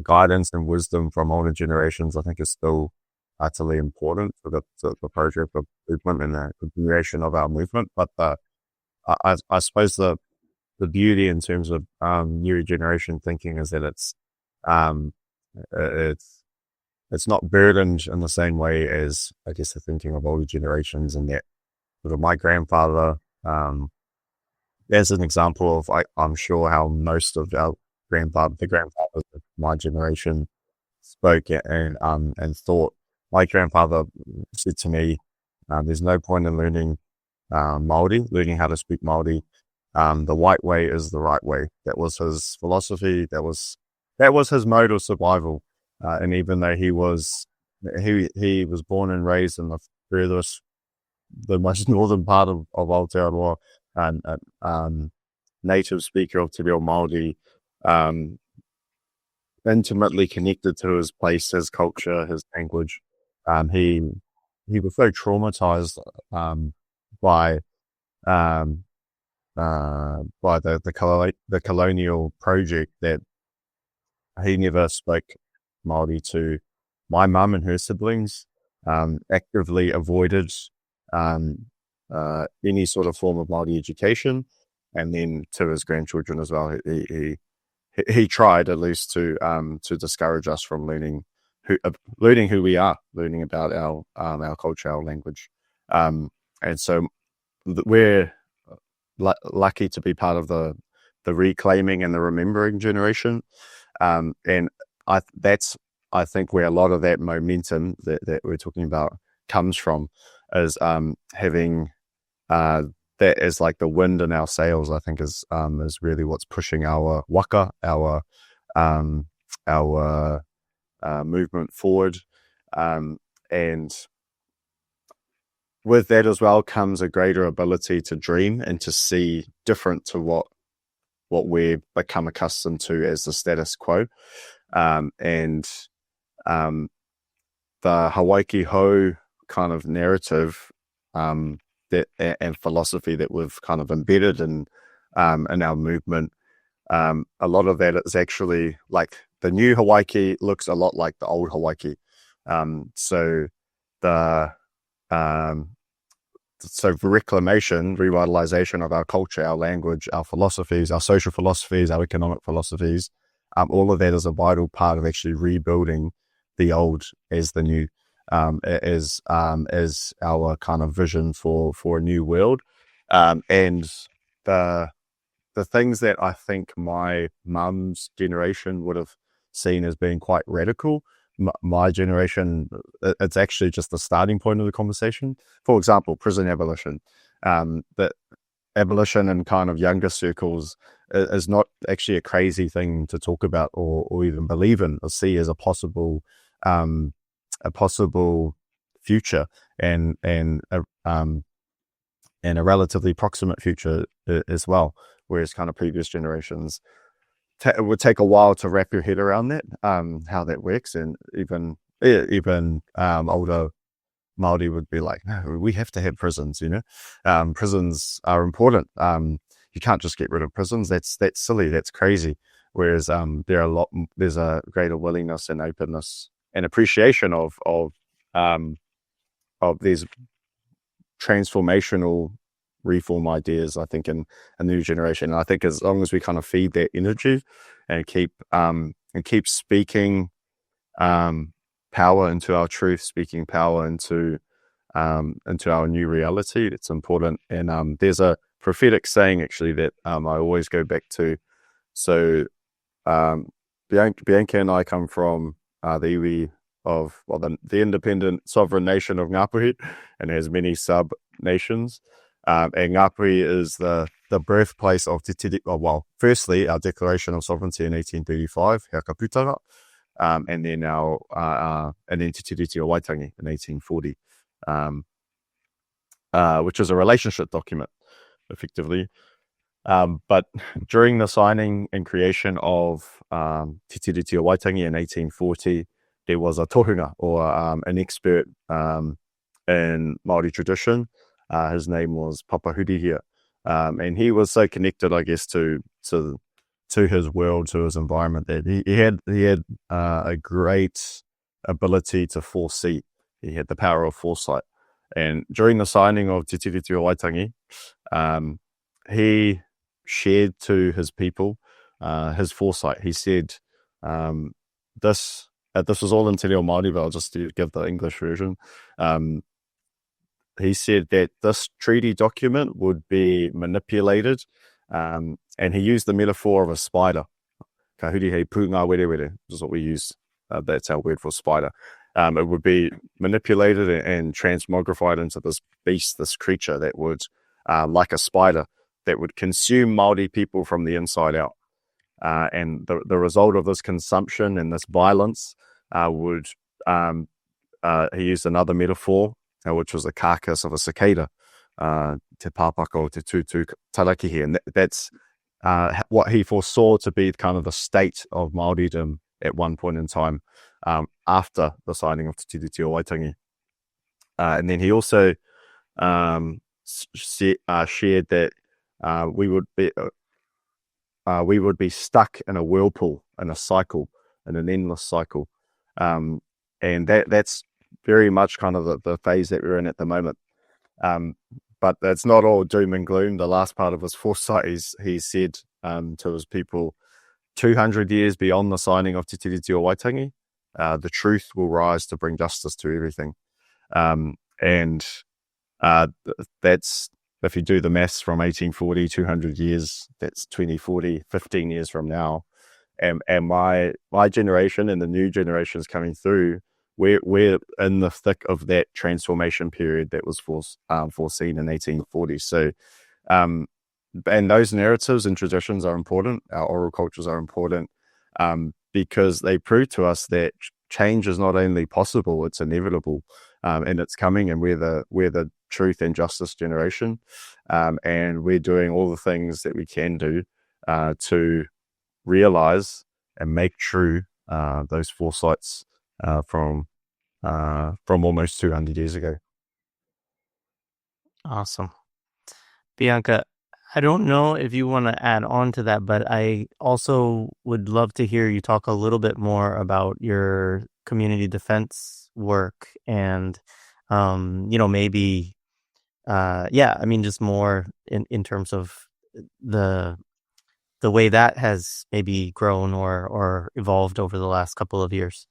guidance and wisdom from older generations I think is still utterly important for the project of movement and the continuation of our movement. But I suppose the beauty in terms of new generation thinking is that it's not burdened in the same way as, I guess, the thinking of older generations. And that sort of my grandfather, as an example of, I'm sure how most of the grandfathers of my generation spoke and thought. My grandfather said to me, there's no point in learning Māori, learning how to speak Māori. The white way is the right way. That was his philosophy. That was his mode of survival. And even though he was born and raised in the most northern part of Aotearoa, and native speaker of Te Reo Māori, intimately connected to his place, his culture, his language. He was so traumatized by the colonial project that he never spoke Māori to my mum and her siblings, actively avoided any sort of form of Māori education, and then to his grandchildren as well. He tried at least to discourage us from learning who we are, learning about our culture, our language, and so we're lucky to be part of the reclaiming and the remembering generation, and I think where a lot of that momentum that we're talking about comes from is having that as like the wind in our sails. I think is really what's pushing our waka, our movement forward, and with that as well comes a greater ability to dream and to see different to what we've become accustomed to as the status quo, and the Hawaii Ho kind of narrative that and philosophy that we've kind of embedded in our movement. A lot of that is actually like the new Hawaii looks a lot like the old Hawaii. So the so reclamation, revitalization of our culture, our language, our philosophies, our social philosophies, our economic philosophies, all of that is a vital part of actually rebuilding the old as the new, as our kind of vision for a new world. And the things that I think my mum's generation would have seen as being quite radical, my generation, it's actually just the starting point of the conversation. For example, prison abolition. That abolition in kind of younger circles is not actually a crazy thing to talk about or even believe in or see as a possible future and a relatively proximate future as well. Whereas kind of previous generations, it would take a while to wrap your head around that, how that works. And even older Māori would be like, no, we have to have prisons, prisons are important. You can't just get rid of prisons. That's silly. That's crazy. Whereas there's a greater willingness and openness and appreciation of these transformational reform ideas, I think, in a new generation. And I think as long as we kind of feed that energy and keep speaking power into our truth, speaking power into our new reality, it's important. And there's a prophetic saying actually that I always go back to. So Bianca and I come from the iwi of the independent sovereign nation of Ngāpuhi, and has many sub nations. And Ngāpuhi is the birthplace of Te Tiriti. Firstly, our Declaration of Sovereignty in 1835, Hea Kaputara, and then Te Treaty of Waitangi in 1840, which is a relationship document, effectively. But during the signing and creation of Te Treaty of Waitangi in 1840, there was a tohunga, or an expert in Māori tradition. His name was Papa Hurihia, and he was so connected, I guess, to his world, to his environment, that he had a great ability to foresee. He had the power of foresight. And during the signing of Te Treaty of Waitangi, he shared to his people his foresight. He said, this was all in Te Reo Māori, but I'll just give the English version. He said that this treaty document would be manipulated, and he used the metaphor of a spider. Ka huri hei pū ngā were were, is what we use. That's our word for spider. It would be manipulated and transmogrified into this beast, this creature that would, like a spider, that would consume Māori people from the inside out. And the result of this consumption and this violence would, he used another metaphor, which was the carcass of a cicada, te pāpaka o te tūtū tarakihi. And that's what he foresaw to be kind of the state of Māoridom at one point in time, after the signing of Te Treaty of Waitangi. And then he also shared that we would be stuck in a whirlpool, in a cycle, in an endless cycle. And that's very much kind of the phase that we're in at the moment. But it's not all doom and gloom. The last part of his foresight he said to his people, 200 years beyond the signing of Te Treaty of Waitangi, the truth will rise to bring justice to everything. And that's, if you do the maths from 1840, 200 years, that's 2040, 15 years from now. And my generation and the new generations coming through, we're in the thick of that transformation period that was foreseen in 1840. So, and those narratives and traditions are important. Our oral cultures are important, because they prove to us that change is not only possible, it's inevitable, and it's coming. And we're the truth and justice generation, and we're doing all the things that we can do to realize and make true those foresights from almost 200 years ago. Awesome. Bianca, I don't know if you want to add on to that, but I also would love to hear you talk a little bit more about your community defense work and Maybe, I mean, just more in terms of the way that has maybe grown or evolved over the last couple of years.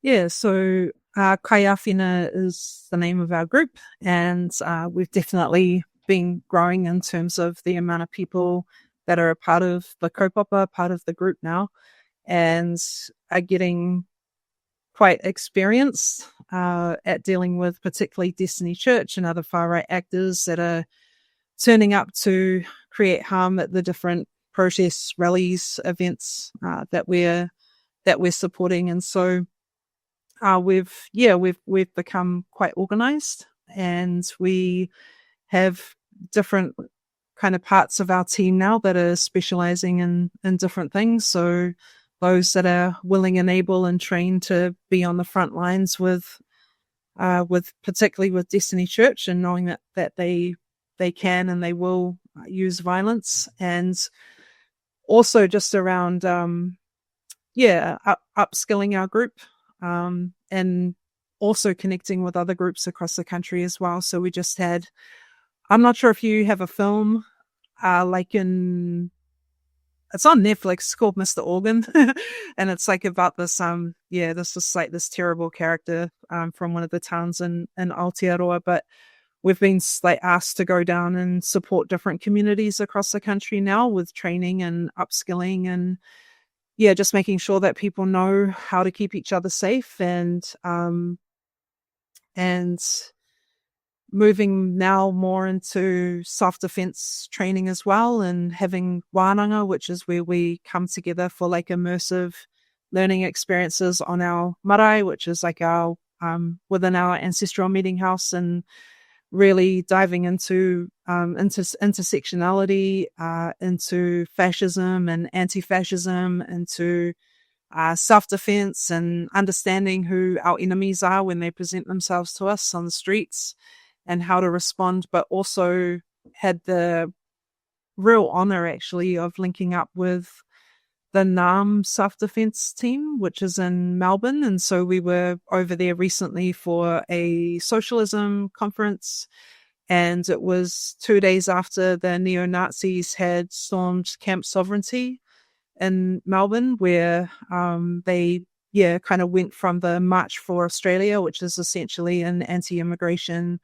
Yeah, so Kaiawhina is the name of our group, and we've definitely been growing in terms of the amount of people that are a part of the kaupapa, part of the group now, and are getting quite experienced at dealing with particularly Destiny Church and other far-right actors that are turning up to create harm at the different protests, rallies, events that we're supporting. And so we've become quite organized, and we have different kind of parts of our team now that are specializing in different things. So those that are willing and able and trained to be on the front lines with particularly with Destiny Church, and knowing that they can and they will use violence, and also just around upskilling our group, and also connecting with other groups across the country as well. So we just had, I'm not sure if you have a film it's on Netflix, it's called Mr. Organ. And it's like about this this terrible character from one of the towns in Aotearoa. But we've been asked to go down and support different communities across the country now with training and upskilling, and just making sure that people know how to keep each other safe, and moving now more into self-defense training as well, and having wānanga, which is where we come together for like immersive learning experiences on our marae, which is like our within our ancestral meeting house, and really diving into intersectionality, into fascism and anti-fascism, into self-defense, and understanding who our enemies are when they present themselves to us on the streets, and how to respond. But also had the real honor actually of linking up with the NAM self-defense team, which is in Melbourne. And so we were over there recently for a socialism conference, and it was 2 days after the neo-Nazis had stormed Camp Sovereignty in Melbourne, where they kind of went from the March for Australia, which is essentially an anti-immigration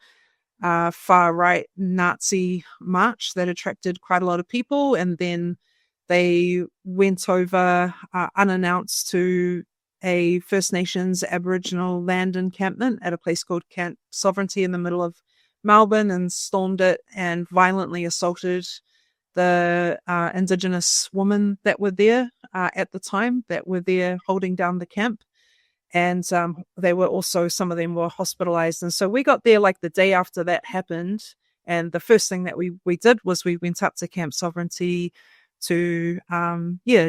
far-right Nazi march that attracted quite a lot of people, and then they went over unannounced to a First Nations Aboriginal land encampment at a place called Camp Sovereignty in the middle of Melbourne, and stormed it and violently assaulted the Indigenous women that were there at the time, that were there holding down the camp. And they were also, some of them were hospitalized. And so we got there like the day after that happened. And the first thing that we did was we went up to Camp Sovereignty to,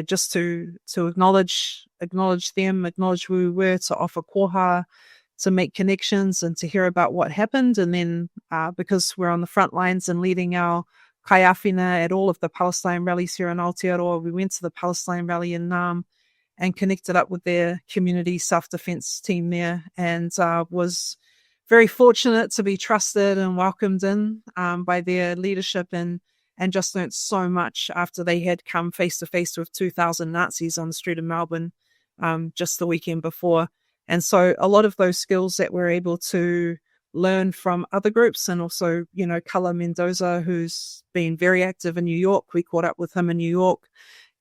just to acknowledge them, acknowledge who we were, to offer koha, to make connections, and to hear about what happened. And then because we're on the front lines and leading our kaiawhina at all of the Palestine rallies here in Aotearoa, we went to the Palestine rally in Nam and connected up with their community self-defense team there, and was very fortunate to be trusted and welcomed in by their leadership, and just learnt so much after they had come face to face with 2,000 Nazis on the street of Melbourne just the weekend before. And so a lot of those skills that we're able to learn from other groups, and also, Kala Mendoza, who's been very active in New York. We caught up with him in New York,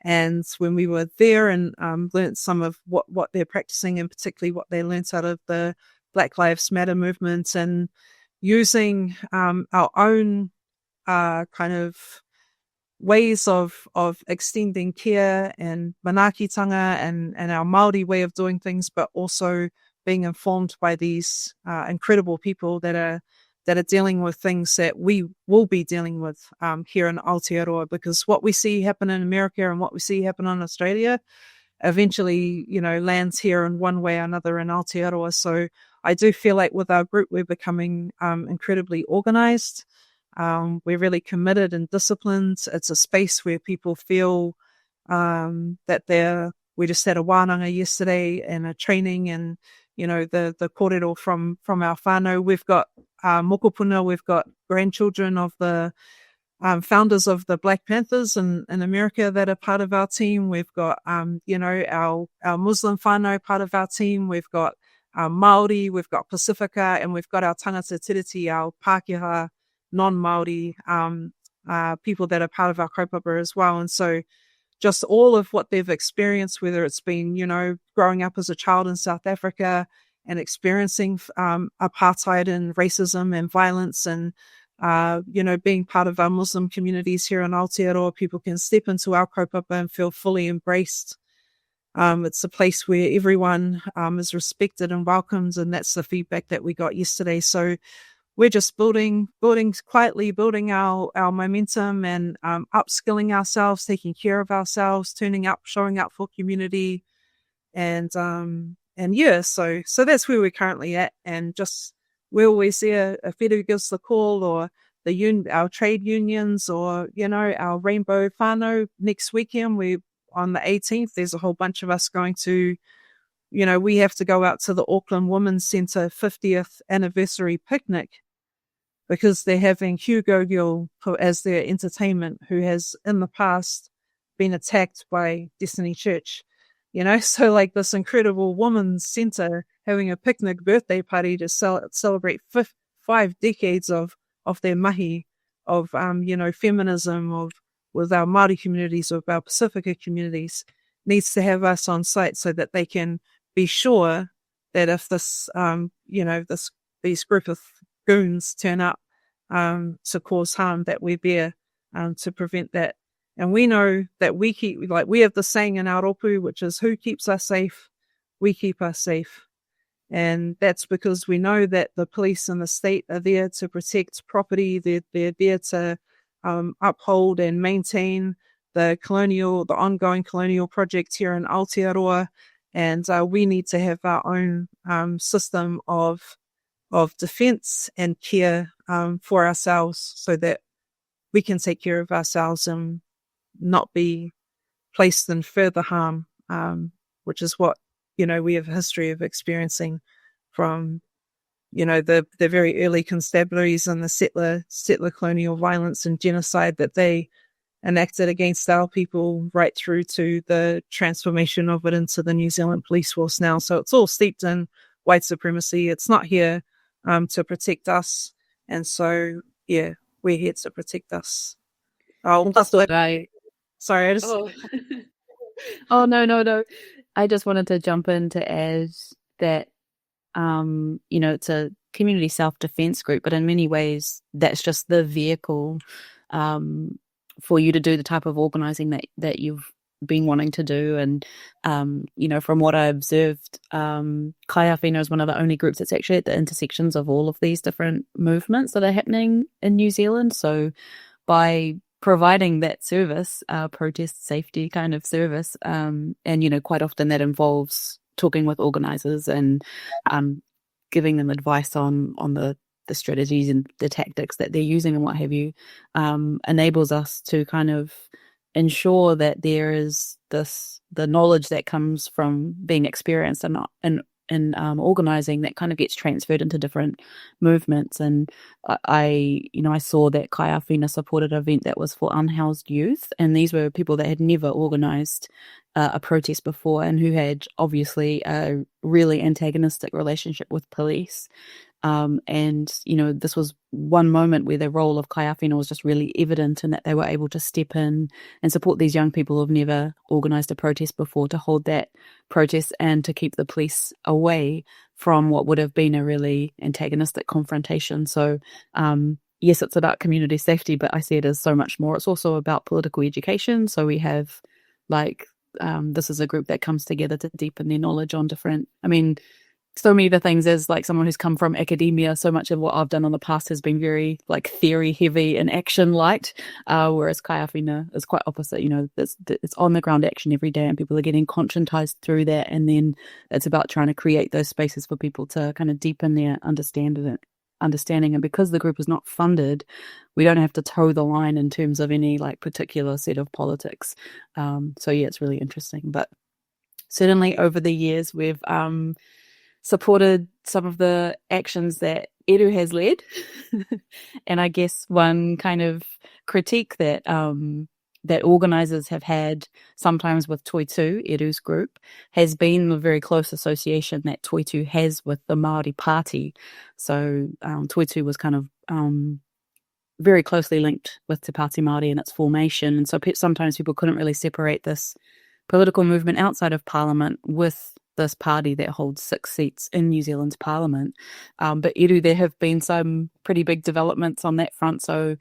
and when we were there, and learnt some of what they're practicing, and particularly what they learnt out of the Black Lives Matter movement, and using our own kind of ways of extending care and manaakitanga and our Māori way of doing things, but also being informed by these incredible people that are dealing with things that we will be dealing with here in Aotearoa, because what we see happen in America and what we see happen in Australia eventually, lands here in one way or another in Aotearoa. So I do feel like with our group, we're becoming incredibly organized. We're really committed and disciplined. It's a space where people feel that we just had a wānanga yesterday and a training, and the kōrero from our whānau. We've got mokopuna, we've got grandchildren of the founders of the Black Panthers in America that are part of our team. We've got, our Muslim whānau part of our team. We've got Māori, we've got Pacifica, and we've got our tangata tiriti, our Pākehā, non-Māori people that are part of our kaupapa as well. And so just all of what they've experienced, whether it's been, growing up as a child in South Africa and experiencing apartheid and racism and violence and, being part of our Muslim communities here in Aotearoa, people can step into our kaupapa and feel fully embraced. It's a place where everyone is respected and welcomed, and that's the feedback that we got yesterday. So we're just building quietly, building our momentum and upskilling ourselves, taking care of ourselves, turning up, showing up for community, and so that's where we're currently at. And just we're always there. If Wheru gives the call, or our trade unions, or our Rainbow Whānau next weekend, we on the 18th, there's a whole bunch of us going to, we have to go out to the Auckland Women's Centre 50th anniversary picnic, because they're having Hugo Gill as their entertainment, who has in the past been attacked by Destiny Church, so like this incredible women's centre having a picnic birthday party to celebrate 5 decades of their mahi, of, feminism, with our Māori communities, of our Pacifica communities, needs to have us on site so that they can be sure that if this, these group of goons turn up to cause harm, that we're there to prevent that. And we know that we have the saying in our ropu, which is, who keeps us safe? We keep us safe. And that's because we know that the police and the state are there to protect property. They're there to uphold and maintain the ongoing colonial project here in Aotearoa. And we need to have our own system of defense and care for ourselves, so that we can take care of ourselves and not be placed in further harm, which is what, we have a history of experiencing from, the very early constabularies and the settler colonial violence and genocide that they enacted against our people, right through to the transformation of it into the New Zealand police force now. So it's all steeped in white supremacy. It's not here to protect us. And so, yeah, we're here to protect us. Right. Sorry, I just... Oh, no. I just wanted to jump in to add that, it's a community self-defense group, but in many ways, that's just the vehicle for you to do the type of organizing that you've been wanting to do. And, from what I observed, Kaiawhina is one of the only groups that's actually at the intersections of all of these different movements that are happening in New Zealand. So by providing that service, protest safety kind of service, and, quite often that involves talking with organizers and giving them advice on the strategies and the tactics that they're using and what have you, enables us to kind of ensure that there is the knowledge that comes from being experienced and organizing that kind of gets transferred into different movements. And I saw that Kaiawhina supported an event that was for unhoused youth, and these were people that had never organized a protest before and who had obviously a really antagonistic relationship with police. And this was one moment where the role of Kaiawhina was just really evident, in that they were able to step in and support these young people who've never organised a protest before, to hold that protest and to keep the police away from what would have been a really antagonistic confrontation. So, yes, it's about community safety, but I see it as so much more. It's also about political education. So we have this is a group that comes together to deepen their knowledge on different, so many of the things, as like someone who's come from academia, so much of what I've done in the past has been very theory heavy and action light, whereas Kaiawhina is quite opposite. It's on the ground action every day, and people are getting conscientized through that, and then it's about trying to create those spaces for people to kind of deepen their understanding. And because the group is not funded, we don't have to toe the line in terms of any particular set of politics. So yeah, it's really interesting. But certainly over the years, we've supported some of the actions that Eru has led. And I guess one kind of critique that that organisers have had sometimes with Toitu, Eru's group, has been the very close association that Toitu has with the Māori Party. So Toitu was kind of very closely linked with Te Pāti Māori and its formation. And so sometimes people couldn't really separate this political movement outside of Parliament with this party that holds 6 seats in New Zealand's Parliament. But Eru, there have been some pretty big developments on that front. So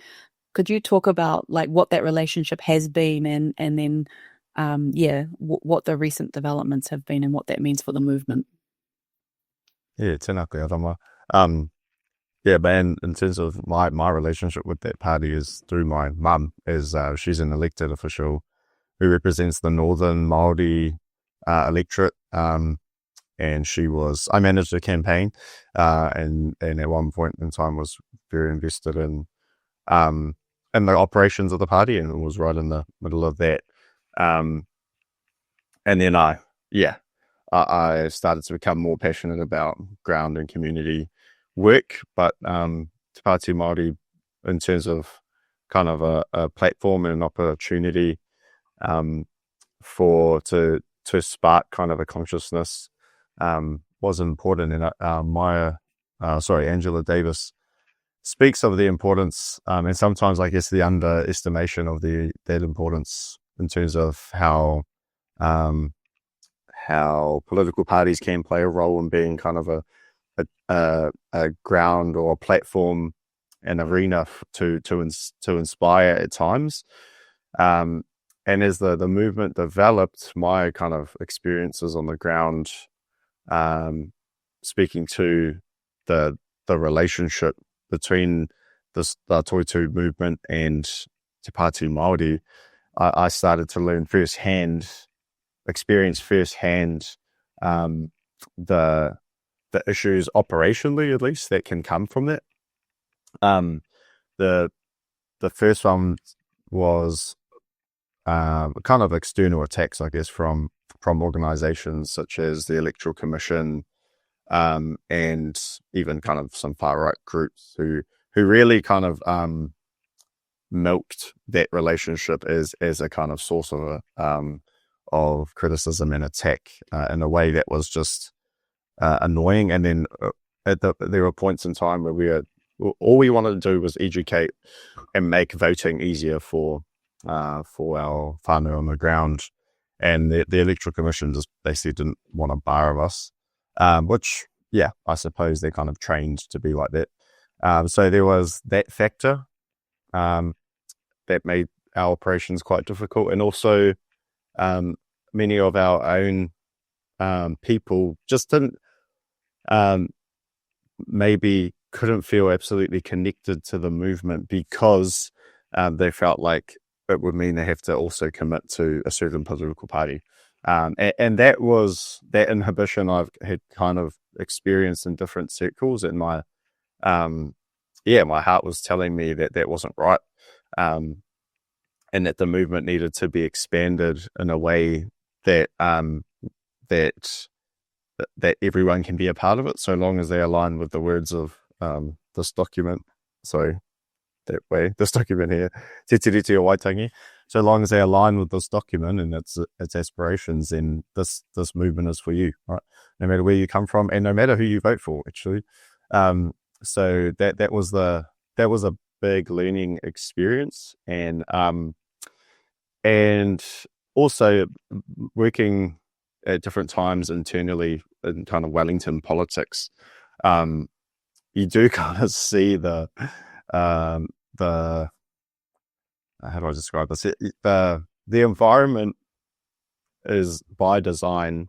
could you talk about like what that relationship has been and then, what the recent developments have been and what that means for the movement? Yeah, tēnā koe Arama. But in terms of my relationship with that party is through my mum, as she's an elected official who represents the Northern Māori electorate. And I managed a campaign, and at one point in time was very invested in the operations of the party, and was right in the middle of that. And then I started to become more passionate about ground and community work, but Te Pāti Māori, in terms of kind of a platform and an opportunity to spark kind of a consciousness was important. And Angela Davis speaks of the importance, and sometimes I guess the underestimation of that importance in terms of how political parties can play a role in being kind of a ground or a platform, an arena to inspire at times. And as the movement developed, my kind of experiences on the ground, speaking to the relationship between the Toitu movement and Te Pāti Māori, I started to learn experience firsthand the issues operationally, at least, that can come from that. The first one was kind of external attacks, I guess, from organizations such as the Electoral Commission, and even kind of some far right groups who really kind of milked that relationship as a kind of source of criticism and attack in a way that was just annoying. And then there were points in time where all we wanted to do was educate and make voting easier for our whānau on the ground, and the Electoral Commission just basically didn't want a bar of us, which I suppose they're kind of trained to be like that. So there was that factor that made our operations quite difficult, and also many of our own people just didn't maybe couldn't feel absolutely connected to the movement because they felt like it would mean they have to also commit to a certain political party. And that inhibition I've had kind of experienced in different circles, and my heart was telling me that wasn't right, and that the movement needed to be expanded in a way that everyone can be a part of it, so long as they align with the words of this document. So that way, this document here, Treaty of Waitangi. So long as they align with this document and its aspirations, then this movement is for you, right? No matter where you come from, and no matter who you vote for, actually. So that was a big learning experience, and also working at different times internally in kind of Wellington politics. You do kind of see the how do I describe this? The environment is by design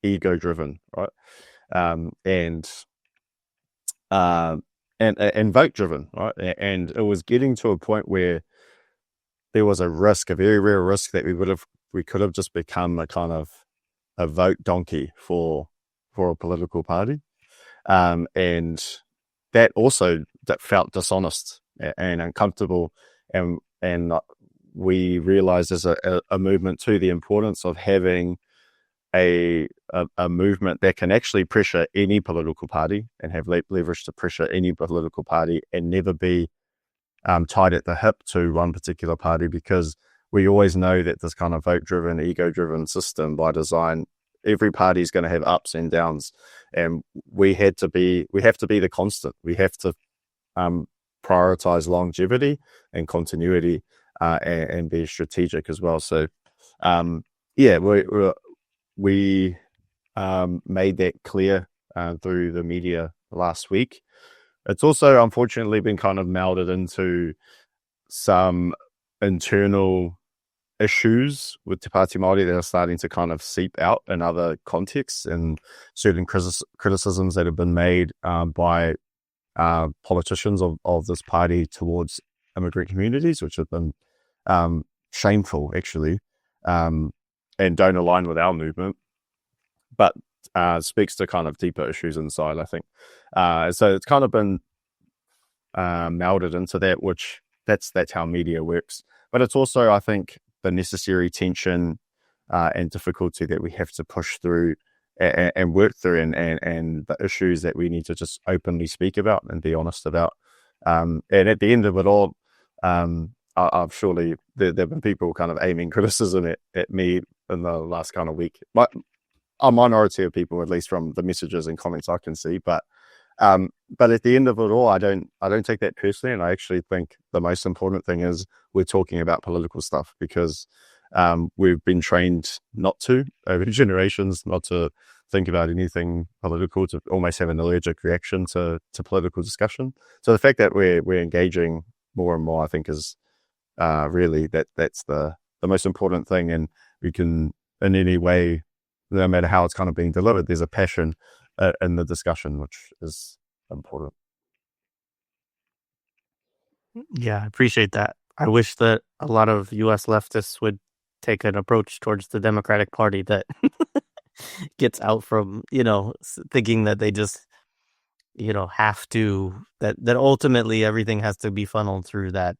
ego driven, right? And vote driven, right? And it was getting to a point where there was a very real risk that we could have just become a kind of a vote donkey for a political party, and that felt dishonest and uncomfortable, and we realized as a movement too the importance of having a movement that can actually pressure any political party and have leverage to pressure any political party and never be tied at the hip to one particular party, because we always know that this kind of vote-driven, ego-driven system by design, every party is going to have ups and downs, and we have to be the constant. We have to prioritize longevity and continuity and be strategic as well. So, we made that clear through the media last week. It's also unfortunately been kind of melded into some internal issues with Te Pāti Māori that are starting to kind of seep out in other contexts, and certain criticisms that have been made by politicians of this party towards immigrant communities, which have been shameful, actually, and don't align with our movement, but speaks to kind of deeper issues inside, I think. So it's kind of been melded into that, which that's how media works. But it's also, I think, the necessary tension and difficulty that we have to push through and work through, and the issues that we need to just openly speak about and be honest about. And at the end of it all, I've surely there have been people kind of aiming criticism at me in the last kind of week. A minority of people, at least from the messages and comments I can see, but at the end of it all, I don't take that personally, and I actually think the most important thing is we're talking about political stuff, because we've been trained not to, over generations, not to think about anything political, to almost have an allergic reaction to political discussion. So the fact that we're engaging more and more, I think, is really that's the most important thing, and we can, in any way, no matter how it's kind of being delivered, there's a passion in the discussion, which is important. Yeah, I appreciate that. I wish that a lot of U.S. leftists would take an approach towards the Democratic Party that gets out from, thinking that they just, have to, that ultimately everything has to be funneled through that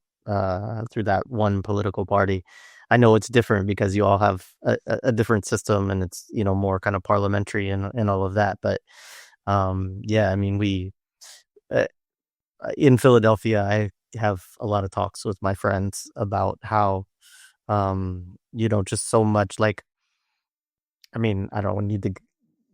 one political party. I know it's different because you all have a different system, and it's, more kind of parliamentary and all of that. But I mean, we in Philadelphia, I have a lot of talks with my friends about how, just so much, like, I mean, I don't need to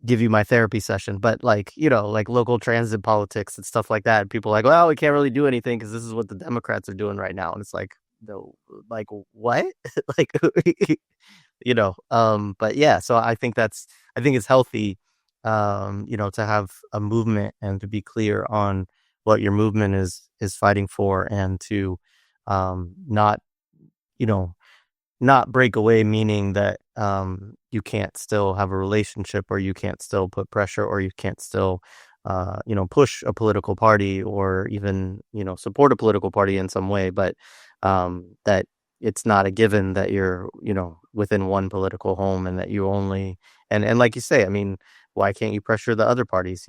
give you my therapy session, but like, like local transit politics and stuff like that. People are like, well, we can't really do anything because this is what the Democrats are doing right now. And it's like, no, like what? Like, but yeah, so I think it's healthy, to have a movement and to be clear on what your movement is fighting for, and to not break away, meaning that you can't still have a relationship, or you can't still put pressure, or you can't still push a political party, or even support a political party in some way, but that it's not a given that you're within one political home, and that you only and like you say, I mean, why can't you pressure the other parties?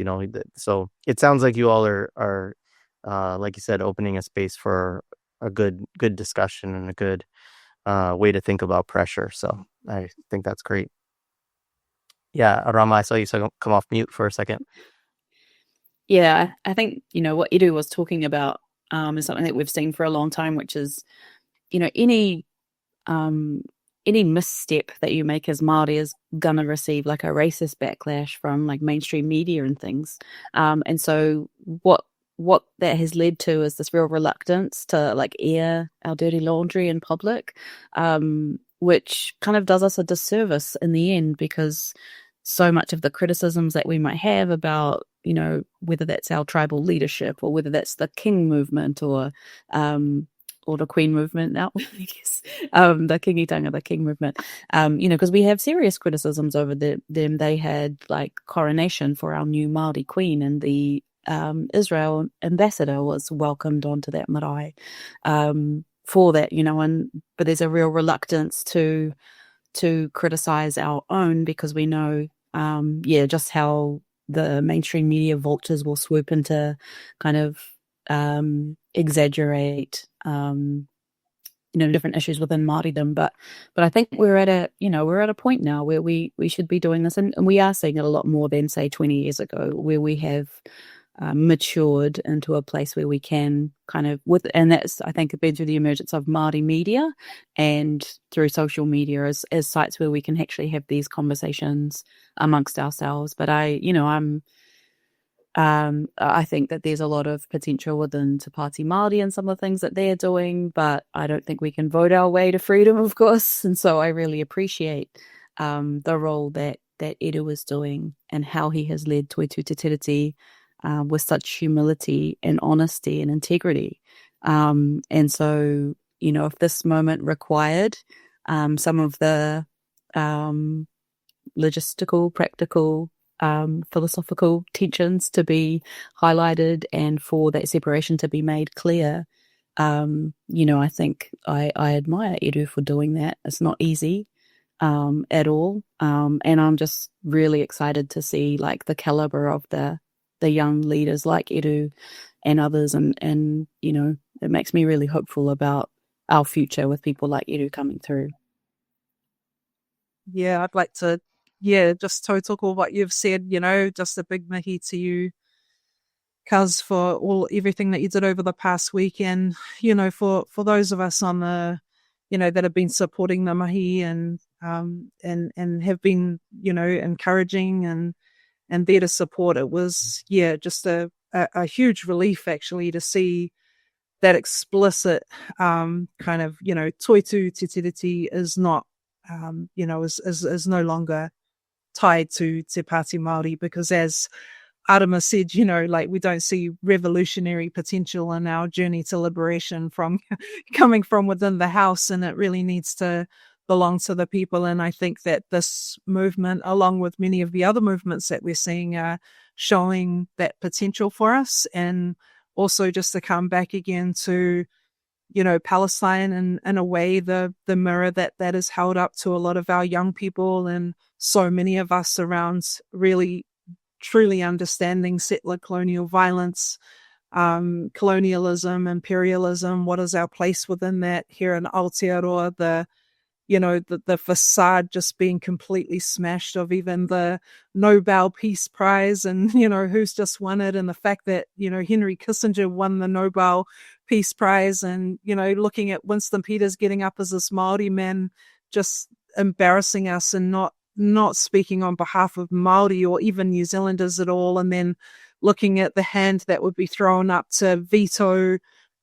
So it sounds like you all are like you said, opening a space for a good discussion and a good way to think about pressure. So I think that's great. Yeah, Arama, I saw you come off mute for a second. Yeah, I think, what Edu was talking about is something that we've seen for a long time, which is, any misstep that you make as Māori is gonna receive like a racist backlash from like mainstream media and things. And so what that has led to is this real reluctance to like air our dirty laundry in public, which kind of does us a disservice in the end, because so much of the criticisms that we might have about, whether that's our tribal leadership, or whether that's the King movement, or the Queen movement now, I guess, the Kingitanga, the King movement, because we have serious criticisms over them. They had like coronation for our new Māori Queen, and the Israel ambassador was welcomed onto that marae for that, but there's a real reluctance to criticize our own, because we know, just how the mainstream media vultures will swoop in to kind of exaggerate different issues within Māoridom. But I think we're at a point now where we should be doing this, and we are seeing it a lot more than, say, 20 years ago, where we have matured into a place where we can and that's, I think, been through the emergence of Māori media and through social media as sites where we can actually have these conversations amongst ourselves. But I think that there's a lot of potential within Te Pāti Māori and some of the things that they're doing, but I don't think we can vote our way to freedom, of course. And so I really appreciate the role that Edu is doing and how he has led Toitū Te Tiriti with such humility and honesty and integrity. And so, if this moment required some of the logistical, practical, philosophical tensions to be highlighted and for that separation to be made clear, I think I admire Edu for doing that. It's not easy at all. And I'm just really excited to see the caliber of the young leaders like Edu and others. And it makes me really hopeful about our future with people like Edu coming through. Yeah, I'd like to, just tautoko what you've said, just a big mihi to you, Kaz, for everything that you did over the past week. And, for those of us on the, that have been supporting the mahi and have been, encouraging and there to support, it was, just a huge relief actually to see that explicit Toitū Te Tiriti is not, is no longer tied to Te Pāti Māori, because as Arama said, we don't see revolutionary potential in our journey to liberation from coming from within the house, and it really needs to belong to the people. And I think that this movement, along with many of the other movements that we're seeing, are showing that potential for us. And also just to come back again to, Palestine and in a way, the mirror that is held up to a lot of our young people and so many of us around really truly understanding settler colonial violence, colonialism, imperialism. What is our place within that here in Aotearoa? The facade just being completely smashed of even the Nobel Peace Prize and, who's just won it, and the fact that, Henry Kissinger won the Nobel Peace Prize, and, looking at Winston Peters getting up as this Māori man, just embarrassing us and not speaking on behalf of Māori or even New Zealanders at all. And then looking at the hand that would be thrown up to veto,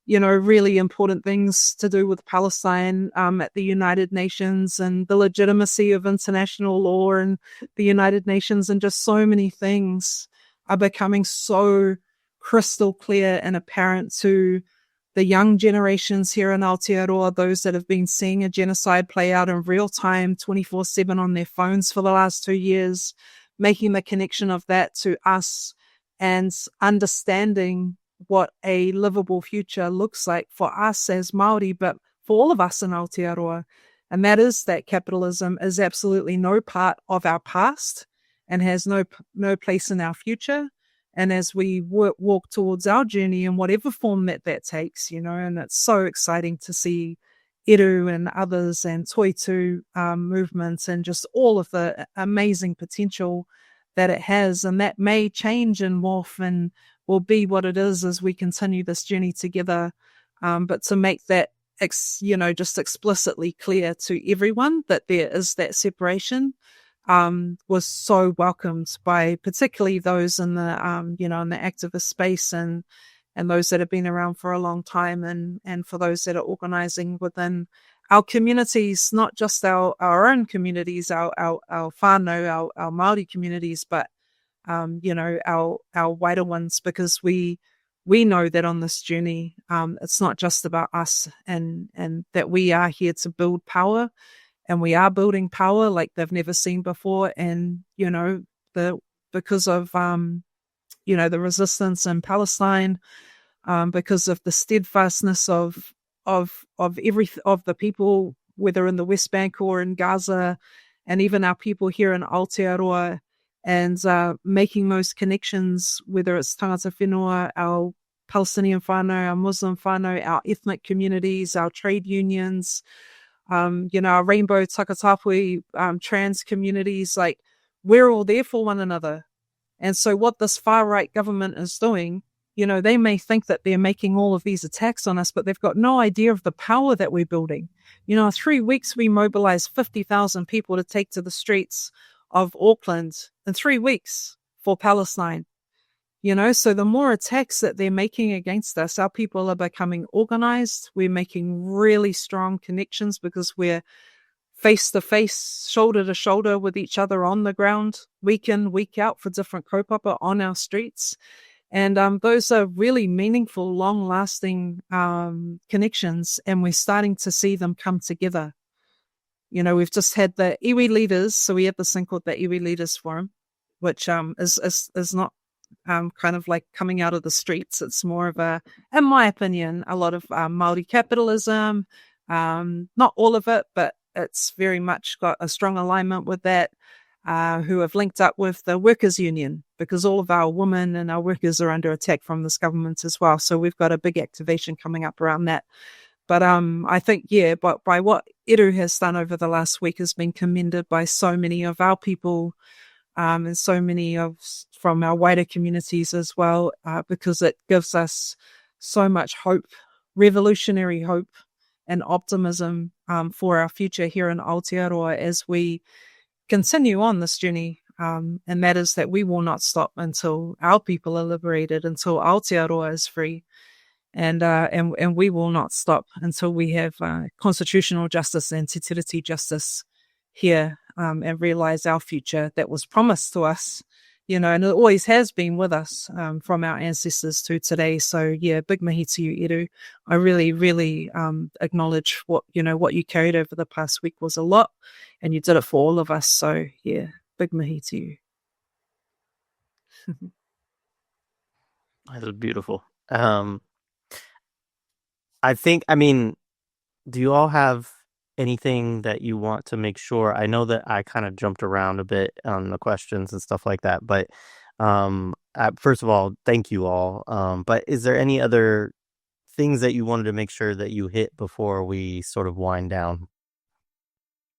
really important things to do with Palestine at the United Nations, and the legitimacy of international law and the United Nations, and just so many things are becoming so crystal clear and apparent to the young generations here in Aotearoa, those that have been seeing a genocide play out in real time 24/7 on their phones for the last 2 years, making the connection of that to us and understanding what a livable future looks like for us as Māori, but for all of us in Aotearoa. And that is that capitalism is absolutely no part of our past and has no place in our future. And as we walk towards our journey in whatever form that takes, and it's so exciting to see Edu and others and Toitū movements and just all of the amazing potential that it has. And that may change and morph and will be what it is as we continue this journey together. But to make that, just explicitly clear to everyone that there is that separation was so welcomed by particularly those in the, in the activist space and those that have been around for a long time, and for those that are organizing within our communities, not just our own communities, our whānau, our Māori communities, but our wider ones, because we know that on this journey, it's not just about us, and that we are here to build power, and we are building power like they've never seen before. And, because of, the resistance in Palestine, because of the steadfastness of the people, whether in the West Bank or in Gaza, and even our people here in Aotearoa, and making those connections, whether it's tangata whenua, our Palestinian whānau, our Muslim whānau, our ethnic communities, our trade unions, our rainbow takatapui, trans communities, like we're all there for one another. And so what this far right government is doing, they may think that they're making all of these attacks on us, but they've got no idea of the power that we're building. In 3 weeks, we mobilized 50,000 people to take to the streets of Auckland in 3 weeks for Palestine. So the more attacks that they're making against us, our people are becoming organized. We're making really strong connections because we're face to face, shoulder to shoulder with each other on the ground, week in, week out for different kaupapa on our streets. And those are really meaningful, long-lasting connections, and we're starting to see them come together. We've just had the iwi leaders, so we had this thing called the iwi leaders forum, which is not kind of like coming out of the streets. It's more of in my opinion, a lot of Māori capitalism, not all of it, but it's very much got a strong alignment with that, who have linked up with the workers' union, because all of our women and our workers are under attack from this government as well. So we've got a big activation coming up around that. But I think, but by what Eru has done over the last week has been commended by so many of our people, and so many from our wider communities as well, because it gives us so much hope, revolutionary hope and optimism for our future here in Aotearoa as we continue on this journey. And that is that we will not stop until our people are liberated, until Aotearoa is free. And we will not stop until we have constitutional justice and te tiriti justice here, and realize our future that was promised to us, and it always has been with us, from our ancestors to today. So big mihi to you, Eru. I really, really acknowledge what you carried over the past week was a lot, and you did it for all of us. So big mihi to you. That was beautiful. Do you all have anything that you want to make sure? I know that I kind of jumped around a bit on the questions and stuff like that, but first of all, thank you all. But is there any other things that you wanted to make sure that you hit before we sort of wind down?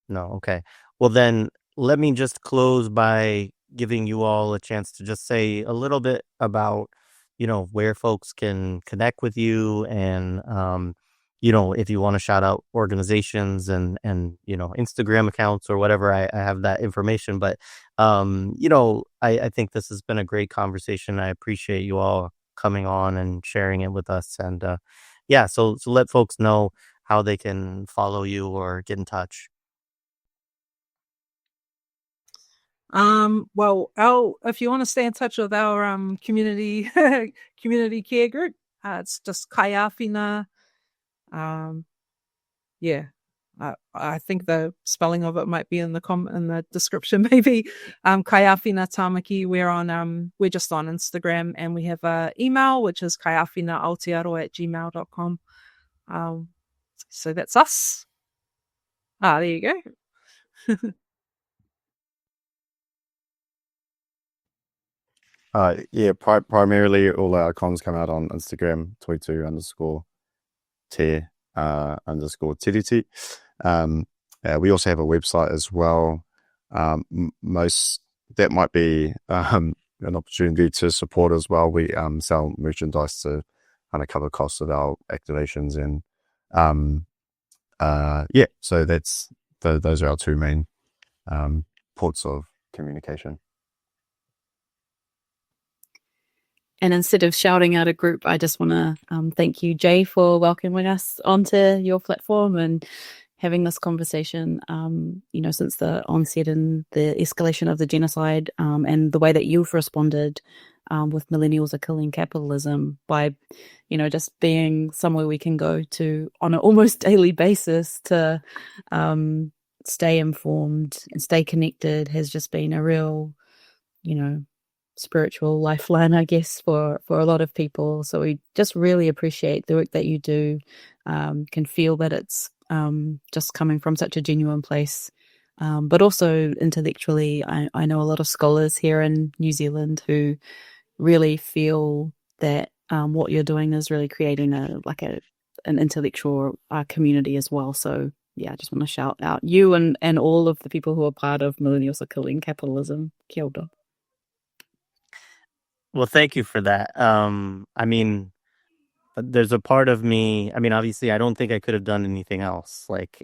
No? Okay. Well, then let me just close by giving you all a chance to just say a little bit about, where folks can connect with you, and, if you want to shout out organizations and Instagram accounts or whatever, I have that information. But, I think this has been a great conversation. I appreciate you all coming on and sharing it with us. And, so let folks know how they can follow you or get in touch. Well, if you want to stay in touch with our community community care group, it's just Kaiawhina. I think the spelling of it might be in the description, maybe. Kaiawhina Tamaki. We're just on Instagram, and we have an email, which is kaiawhinaaotearoa@gmail.com. So that's us. There you go. Primarily all our comms come out on Instagram, toitu_te_tiriti. We also have a website as well. That might be an opportunity to support as well. We sell merchandise to kind of cover costs of our activations, and so that's those are our two main ports of communication. And instead of shouting out a group, I just want to thank you, Jay, for welcoming us onto your platform and having this conversation, since the onset and the escalation of the genocide, and the way that you've responded with millennials are killing capitalism by, just being somewhere we can go to on an almost daily basis to stay informed and stay connected has just been a real, spiritual lifeline, I guess, for a lot of people. So we just really appreciate the work that you do. Can feel that it's just coming from such a genuine place, but also intellectually. I know a lot of scholars here in New Zealand who really feel that what you're doing is really creating an intellectual community as well. So yeah, I just want to shout out you and all of the people who are part of Millennials Are Killing Capitalism. Kia ora. Well, thank you for that. I mean, there's a part of me, I mean, obviously, I don't think I could have done anything else, like,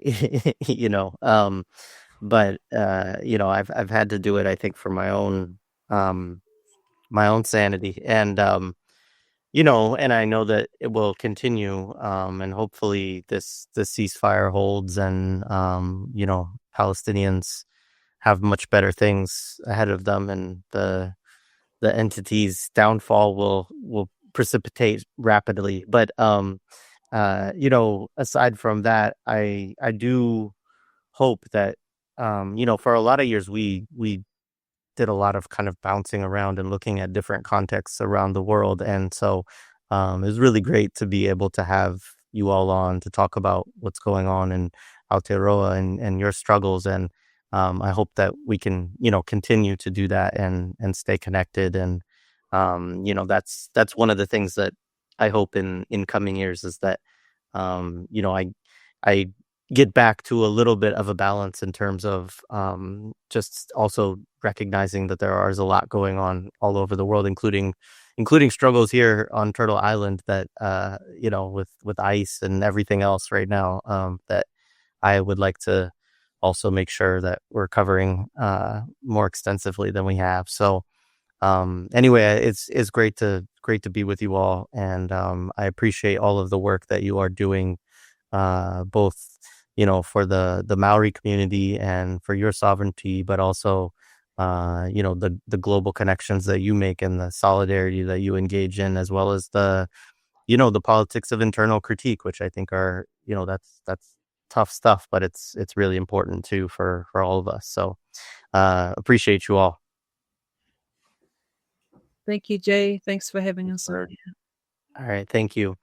but, I've had to do it, I think, for my own sanity. And, and I know that it will continue, and hopefully this ceasefire holds, and, Palestinians have much better things ahead of them, and the entity's downfall will precipitate rapidly. But aside from that, I do hope that for a lot of years we did a lot of kind of bouncing around and looking at different contexts around the world, and so it was really great to be able to have you all on to talk about what's going on in Aotearoa and your struggles. And I hope that we can, continue to do that and stay connected. And that's one of the things that I hope in coming years is that I get back to a little bit of a balance in terms of just also recognizing that there is a lot going on all over the world, including struggles here on Turtle Island that with ice and everything else right now, that I would like to also make sure that we're covering more extensively than we have. So anyway, it's great to be with you all, and I appreciate all of the work that you are doing, both for the Maori community and for your sovereignty, but also the global connections that you make and the solidarity that you engage in, as well as the politics of internal critique, which I think are that's tough stuff, but it's really important too for all of us. So appreciate you all. Thank you, Jay. Thanks for having us on. All right, thank you.